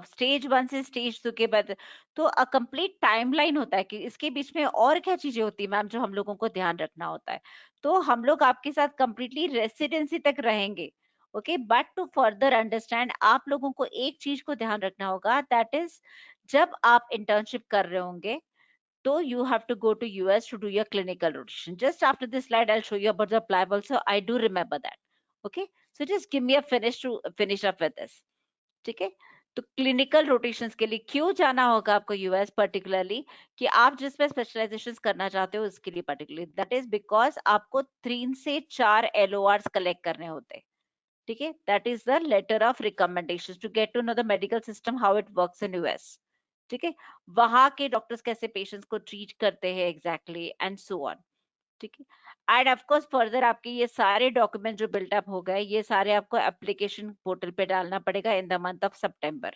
स्टेज 1 से स्टेज 2 के बाद तो अ कंप्लीट टाइमलाइन होता है कि इसके बीच में और क्या चीजें होती है मैम जो हम लोगों को ध्यान रखना होता है. तो हम लोग आपके साथ कंप्लीटली रेसिडेंसी तक रहेंगे. Okay, but to further understand आप लोगों को एक चीज को ध्यान रखना होगा, दैट इज जब आप इंटर्नशिप कर रहे होंगे so you have to go to US to do your clinical rotation. Just after this slide, I'll show you about the PLAB also. I do remember that. Okay. So just give me a finish up with this. ठीक है. तो clinical rotations के लिए क्यों जाना होगा आपको US particularly, कि आप जिसमें स्पेशलाइजेशन करना चाहते हो उसके लिए पर्टिकुलरली, दैट इज बिकॉज आपको 3 से 4 LORs कलेक्ट करने होते हैं. ठीक है, that is the letter of recommendation to get to know the medical system how it works in US. ठीक है, वहां के डॉक्टर्स कैसे पेशेंट्स को ट्रीट करते हैं एग्जैक्टली एंड सो ऑन. ठीक है, एंड ऑफ कोर्स फर्दर आपके ये सारे डॉक्यूमेंट जो बिल्टअप हो गए ये सारे आपको एप्लीकेशन पोर्टल पे डालना पड़ेगा इन द मंथ ऑफ सितंबर.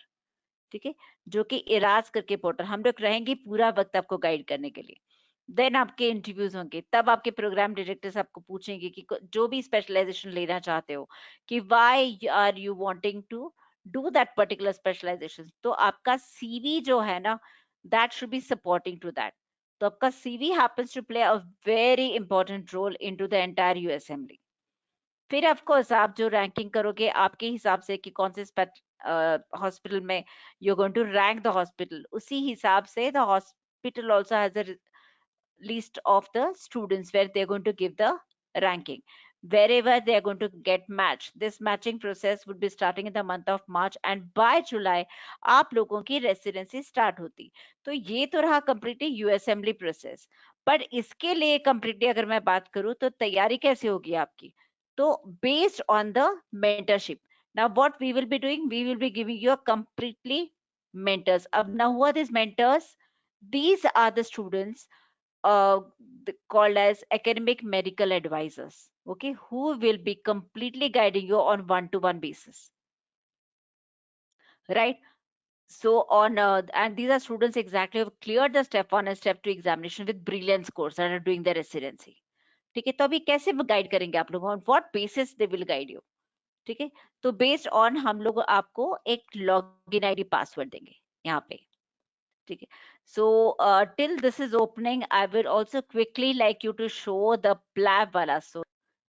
ठीक है, जो कि इराज करके पोर्टल हम लोग रहेंगे पूरा वक्त आपको गाइड करने के लिए. देन आपके इंटरव्यूज होंगे, तब आपके प्रोग्राम डायरेक्टर्स आपको पूछेंगे कि जो भी स्पेशलाइजेशन लेना चाहते हो कि why are you wanting to do that particular specialisation. तो आपका सीवी जो है ना, that should be supporting to that. तो आपका CV happens to play a very important role into the entire USMD. फिर ऑफ कोर्स आप जो रैंकिंग करोगे आपके हिसाब से कि कौन से हॉस्पिटल में you are going to rank the hospital, उसी हिसाब से the hospital also has a list of the students where they're going to give the ranking. Wherever they are going to get matched, this matching process would be starting in the month of March and by July आप लोगों की residency start होती. तो ये तो रहा completely यूएसएमली process. पर इसके लिए कंप्लीटली अगर मैं बात करूं तो तैयारी कैसे होगी आपकी, तो based on the mentorship. Now what we will be doing, we will be giving you a completely mentors. अब now who are these mentors? These are the students uh, called as academic medical advisors, okay, who will be completely guiding you on one-to-one basis, right? So on and these are students exactly who have cleared the step 1 and step 2 examination with brilliance course and are doing their residency. ठीक है, तो अभी कैसे guide करेंगे आप लोगों, on what basis they will guide you. ठीक है, तो बेस्ड ऑन हम लोग आपको एक लॉगिन आईडी पासवर्ड देंगे यहाँ पे. ठीक है, so till this is opening I will also quickly like you to show the PLAB wala. So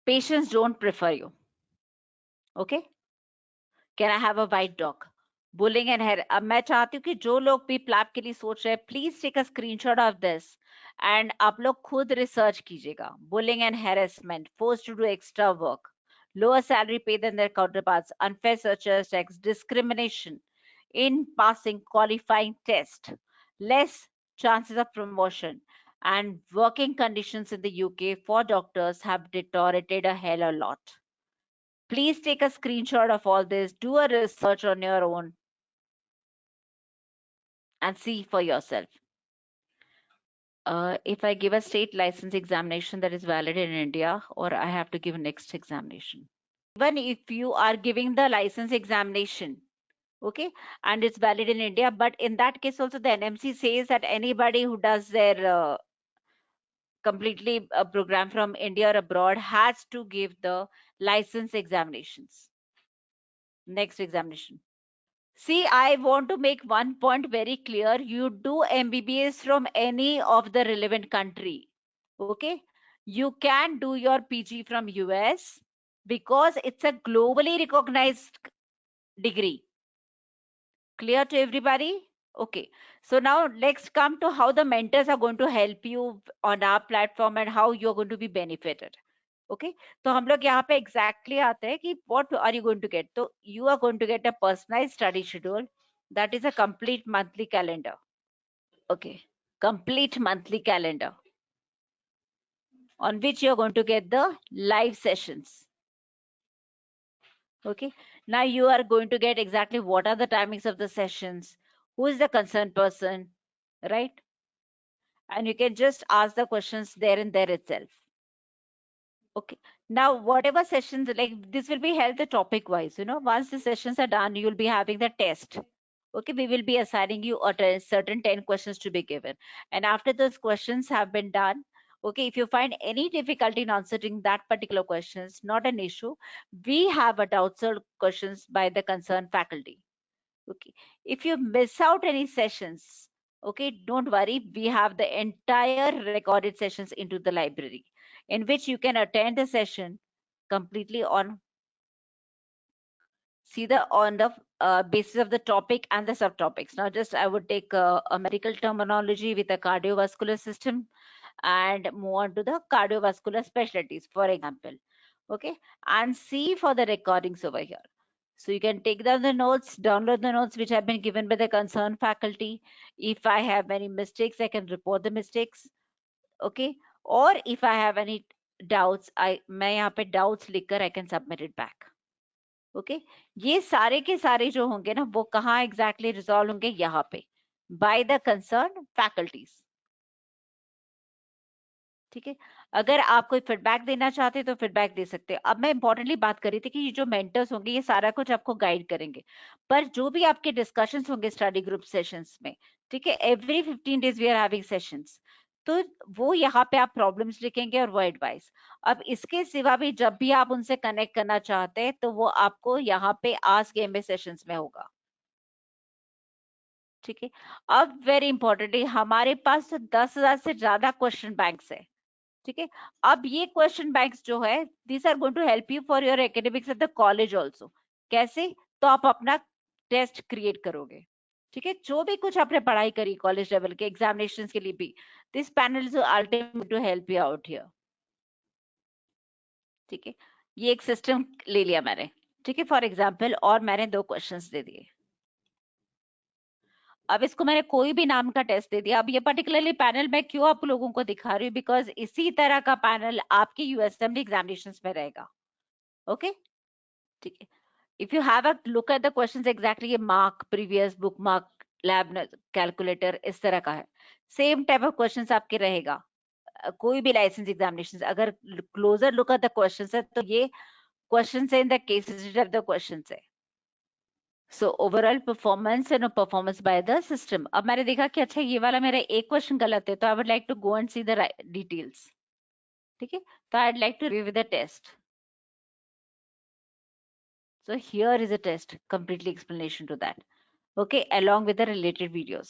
patients don't prefer you. Okay, can I have a white doc? Bullying and अब मैं चाहती हूँ कि जो लोग भी प्लैप के लिए सोच रहे हैं, please take a screenshot of this and आप लोग खुद रिसर्च कीजिएगा. Bullying and harassment, force to do extra work, lower salary pay than their counterparts, unfair searches tax, discrimination in passing qualifying test, less chances of promotion, and working conditions in the UK for doctors have deteriorated a hell a lot. Please take a screenshot of all this, do a research on your own, and see for yourself. If I give a state license examination that is valid in India, or I have to give next examination. Even if you are giving the license examination, okay, and it's valid in India, but in that case also the NMC says that anybody who does their completely program from India or abroad has to give the license examinations. Next examination. See, I want to make one point very clear. You do MBBS from any of the relevant country. Okay. You can do your PG from US because it's a globally recognized degree. Clear to everybody? Okay. So now let's come to how the mentors are going to help you on our platform and how you're going to be benefited. Okay. तो हम लोग यहाँ पे exactly आते हैं कि what are you going to get? तो you are going to get a personalized study schedule that is a complete monthly calendar. Okay. Complete monthly calendar on which you're going to get the live sessions. Okay. Now you are going to get exactly what are the timings of the sessions, who is the concerned person, right? And you can just ask the questions there and there itself. Okay. Now, whatever sessions, like this will be held the topic wise, once the sessions are done, you'll be having the test. Okay. We will be assigning you a certain 10 questions to be given. And after those questions have been done, okay, if you find any difficulty in answering that particular questions, not an issue. We have a doubt solved questions by the concerned faculty. Okay. If you miss out any sessions, okay, don't worry. We have the entire recorded sessions into the library in which you can attend the session completely on the basis of the topic and the subtopics. Now, just I would take a medical terminology with a cardiovascular system and move on to the cardiovascular specialties, for example. Okay, and see for the recordings over here. So you can take down the notes, download the notes which have been given by the concerned faculty. If I have any mistakes, I can report the mistakes. Okay, or if I have any doubts, मैं यहाँ पे doubts लिखकर I can submit it back. Okay, ये सारे के सारे जो होंगे ना वो कहाँ exactly resolve होंगे यहाँ पे by the concerned faculties. ठीक है, अगर आप कोई फीडबैक देना चाहते हैं तो फीडबैक दे सकते हैं. अब मैं इंपॉर्टेंटली बात कर रही थी कि ये जो मेंटर्स होंगे ये सारा कुछ आपको गाइड करेंगे, पर जो भी आपके डिस्कशंस होंगे स्टडी ग्रुप सेशंस में, ठीक है, every 15 days we are having sessions, तो वो यहाँ पे आप प्रॉब्लम्स लिखेंगे और वो एडवाइस. अब इसके सिवा भी जब भी आप उनसे कनेक्ट करना चाहते हैं तो वो आपको यहाँ पे आस्क एमए सेशंस में होगा. ठीक है, अब वेरी इंपॉर्टेंटली हमारे पास तो 10,000 से ज्यादा क्वेश्चन बैंक्स है. ठीक है, अब ये क्वेश्चन बैंक्स जो है this are going to help you for your academics at the college also. कैसे? तो आप अपना टेस्ट क्रिएट करोगे. ठीक है, जो भी कुछ आपने पढ़ाई करी कॉलेज लेवल के एग्जामिनेशन के लिए भी, this panel is ultimate to help you out here. ठीक है, ये एक सिस्टम ले लिया मैंने. ठीक है, फॉर एग्जाम्पल, और मैंने 2 क्वेश्चंस दे दिए. अब इसको मैंने कोई भी नाम का टेस्ट दे दिया. अब ये पर्टिकुलरली पैनल मैं क्यों आप लोगों को दिखा रही हूँ, बिकॉज इसी तरह का पैनल आपके यूएसएमडी एग्जामिनेशंस में रहेगा. ओके, ठीक है. If you have a look at the questions exactly, ये mark, previous book mark, lab calculator, इस तरह का है. सेम टाइप ऑफ क्वेश्चंस आपके रहेगा. कोई भी लाइसेंस एग्जामिनेशन, अगर closer look at the questions है तो ये क्वेश्चंस है in the cases of the questions है. So overall performance and performance by the system. अब मैंने देखा कि अच्छा ये वाला मेरा एक क्वेश्चन गलत है, तो I would like to go and see the details. ठीक है, तो I would like to review the test. So here is a test, completely explanation to that. Okay, along with the related videos.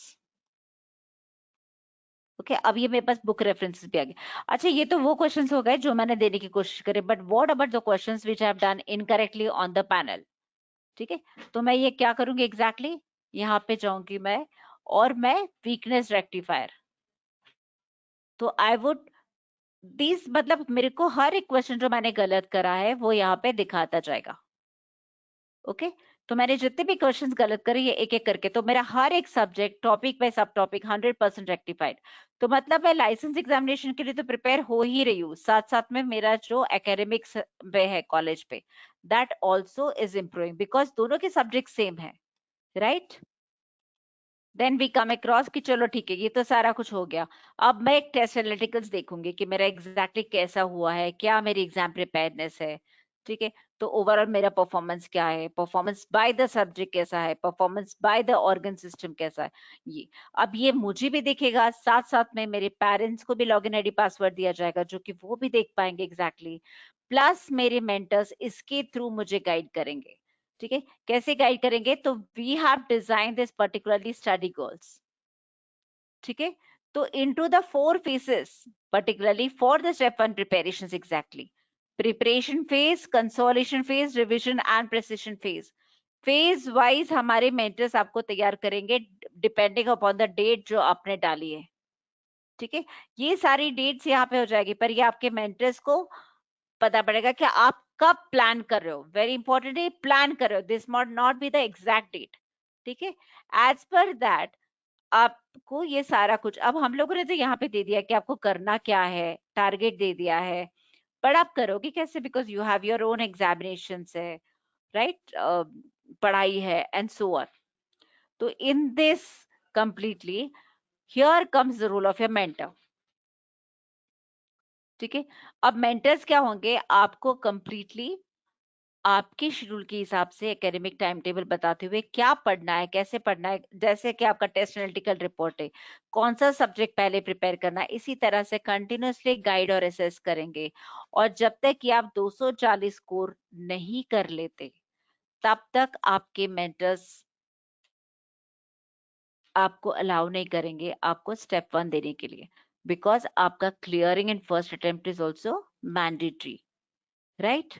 Okay, अब ये मेरे पास book references भी आ गए. अच्छा, ये तो वो क्वेश्चंस हो गए जो मैंने देने की कोशिश करी, but what about the questions which I have done incorrectly on the panel. ठीक है, तो मैं ये क्या करूंगी एग्जैक्टली, यहाँ पे जाऊंगी मैं और मैं वीकनेस रेक्टिफायर, तो आई वुड दिस, मतलब मेरे को हर एक क्वेश्चन जो मैंने गलत करा है वो यहाँ पे दिखाता जाएगा। ओके तो मैंने जितने भी क्वेश्चंस गलत करे ये एक एक करके, तो मेरा हर एक सब्जेक्ट टॉपिक बाय सब टॉपिक 100% रेक्टिफाइड। तो मतलब मैं लाइसेंस एग्जामिनेशन के लिए तो प्रिपेयर हो ही रही हूँ, साथ साथ में मेरा जो एकेडमिक्स पे है कॉलेज पे, that also is improving because दोनों के सब्जेक्ट सेम है, right. Then we come across कि चलो ठीक है ये तो सारा कुछ हो गया, अब मैं एक टेस्ट एनालिटिकल्स देखूंगी कि मेरा एग्जैक्टली कैसा हुआ है, क्या मेरी एग्जाम प्रिपेयरनेस है, ठीक है। तो ओवरऑल मेरा परफॉर्मेंस क्या है, परफॉर्मेंस बाय द सब्जेक्ट कैसा है, performance by the organ system कैसा है, ये अब ये मुझे भी दिखेगा, साथ साथ में मेरे पेरेंट्स को भी लॉगिन आईडी पासवर्ड दिया जाएगा जो कि वो भी देख पाएंगे एग्जैक्टली, प्लस मेरे मेंटर्स इसके थ्रू मुझे गाइड करेंगे। ठीक है, कैसे गाइड करेंगे, तो we have design this particularly study goals. ठीक है, तो into the 4 phases particularly for the step 1 preparations, exactly preparation phase, consolidation phase, revision and precision phase, phase wise हमारे मेंटर्स आपको तैयार करेंगे डिपेंडिंग अपॉन द डेट जो आपने डाली है। ठीक है, ये सारी डेट्स यहाँ पे हो जाएगी, पर ये आपके मेंटर्स को पता पड़ेगा कि आप कब प्लान कर रहे हो, वेरी इंपॉर्टेंट है, प्लान कर रहे हो, this might not be the exact date. ठीक है, एज पर दैट आपको ये सारा कुछ, अब हम लोगों ने तो यहाँ पे दे दिया कि आपको करना क्या है, टारगेट दे दिया है, पर आप करोगे कैसे, because you have your own examination है, राइट, पढ़ाई है एंड सो ऑन। तो in this completely here comes the role of your mentor. ठीक है, अब मेंटर्स क्या होंगे, आपको कंप्लीटली आपके शेड्यूल के हिसाब से एकेडमिक टाइम टेबल बताते हुए क्या पढ़ना है, कैसे पढ़ना है, जैसे कि आपका टेस्ट एनालिटिकल रिपोर्ट है, कौन सा सब्जेक्ट पहले प्रिपेयर करना है, इसी तरह से कंटिन्यूअसली गाइड और असेस करेंगे। और जब तक कि आप 240 स्कोर नहीं कर लेते तब तक आपके मेंटर्स आपको अलाउ नहीं करेंगे आपको स्टेप 1 देने के लिए, बिकॉज आपका clearing in first attempt is also mandatory, right.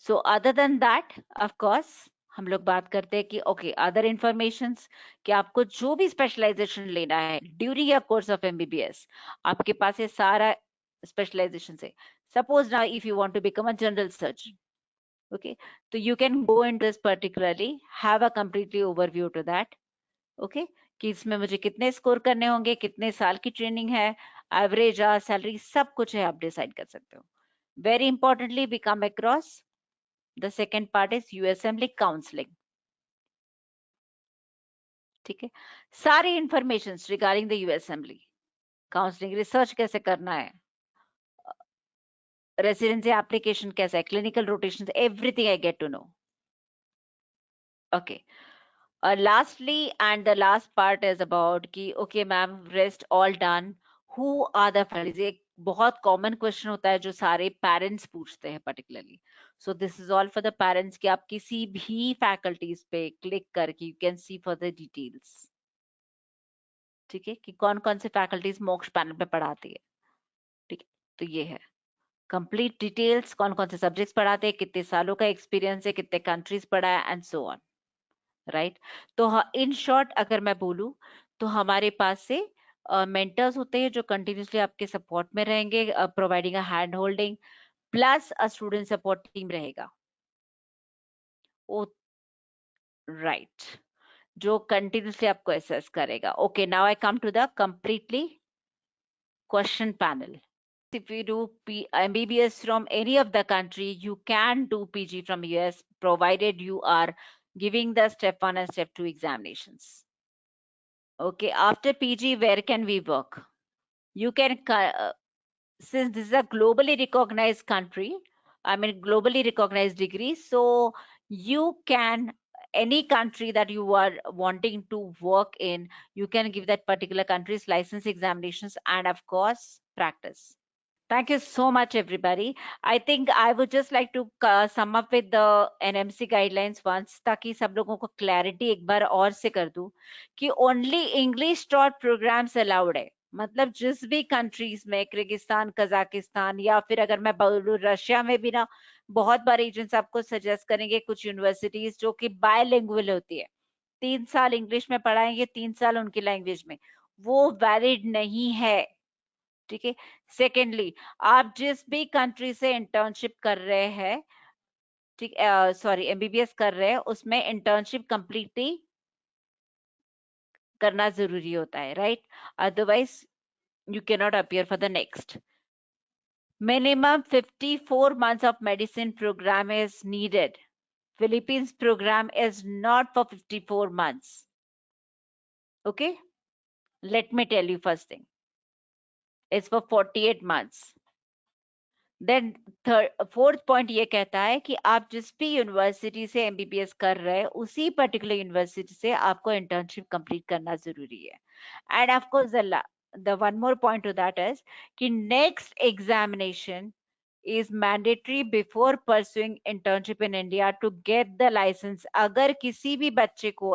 So other than that of course हम लोग बात करते हैं कि ओके अदर इंफॉर्मेशंस, कि आपको जो भी स्पेशलाइजेशन लेना है during your course of MBBS, आपके पास ये सारा स्पेशलाइजेशन है। Suppose now if you want to become a general surgeon, okay, so you can go into this particularly, have a completely overview to that, okay, कि इसमें मुझे कितने score करने होंगे, कितने साल की ट्रेनिंग है, एवरेज सैलरी सब कुछ है, आप डिसाइड कर सकते हो। Very importantly we come across the second part is USMLE counselling. ठीक है, सारी information regarding the USMLE counselling, research कैसे करना है, रेसिडेंसी एप्लीकेशन कैसा है, clinical rotation, everything I get to know. Okay, lastly and the last part is about कि okay ma'am rest all done, who are the faculties, एक बहुत common question होता है जो सारे पेरेंट्स पूछते हैं particularly, so this is all for the parents कि आप किसी भी फैकल्टीज पे क्लिक करके you can see for the details। ठीक है, कि कौन कौन से फैकल्टीज मोक्ष पैनल पे पढ़ाती है। ठीक है, तो ये है कंप्लीट डिटेल्स, कौन कौन से सब्जेक्ट्स पढ़ाते हैं, कितने सालों का एक्सपीरियंस है, कितने कंट्रीज पढ़ा है एंड सो ऑन, राइट। तो इन शॉर्ट अगर मैं बोलूं तो हमारे पास से मेंटर्स होते हैं जो कंटिन्यूसली आपके सपोर्ट में रहेंगे, providing a hand holding, plus a student support team रहेगा, ओ राइट, जो कंटिन्यूसली आपको असेस करेगा। Okay, now I come to the completely question panel. If you do MBBS from any of the country, you can do PG from US provided you are giving the step 1 and step 2 examinations. Okay, after PG, where can we work? You can, since this is a globally recognized country, I mean, globally recognized degree, so you can, any country that you are wanting to work in, you can give that particular country's license examinations and of course, practice. Thank you so much, everybody. I think I would just like to sum up with the NMC guidelines once, ताकि सब लोगों को clarity एक बार और से कर दूं कि only English taught programs allowed है। मतलब जिस भी कंट्रीज में, किर्गिस्तान, कजाकिस्तान, या फिर अगर मैं बोलूं रशिया में भी ना, बहुत बार एजेंट्स आपको सजेस्ट करेंगे कुछ यूनिवर्सिटीज जो कि बायलिंगुअल होती है, 3 साल इंग्लिश में पढ़ाएंगे, 3 साल उनकी लैंग्वेज में, वो वैलिड नहीं है, ठीक है। सेकेंडली, आप जिस भी कंट्री से इंटर्नशिप कर रहे हैं, ठीक, सॉरी एमबीबीएस कर रहे हैं, उसमें इंटर्नशिप कंप्लीटली करना जरूरी होता है, right? Otherwise you cannot appear for the next. Minimum 54 months of medicine program is needed. Philippines program is not for 54 months. Okay? Let me tell you first thing. It's for 48 months. Then fourth point ये कहता है कि आप जिस भी university से MBBS कर रहे हैं, उसी पर्टिकुलर यूनिवर्सिटी से आपको इंटर्नशिप कंप्लीट करना जरूरी है. End of course the one more point to that is कि next examination is mandatory before pursuing internship in India to get the license. अगर किसी भी बच्चे को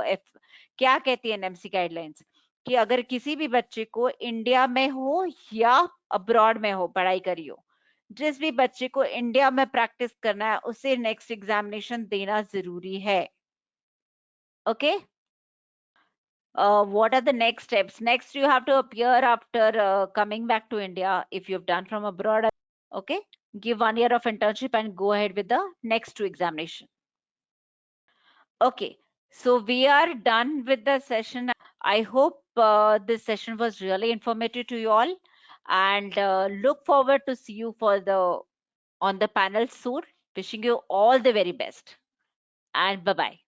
क्या कहती है एनएमसी गाइडलाइंस कि अगर किसी भी बच्चे को इंडिया में हो या अब्रॉड में हो पढ़ाई करी हो, जिस भी बच्चे को इंडिया में प्रैक्टिस करना है उसे नेक्स्ट एग्जामिनेशन देना जरूरी है. Okay, what are the next steps? Next, you have to appear after coming back to India if you've done from abroad. Okay, give 1 year of internship and go ahead with the next 2 examination. Okay, so we are done with the session. I hope this session was really informative to you all, and look forward to see you for on the panel soon. Wishing you all the very best, and bye bye.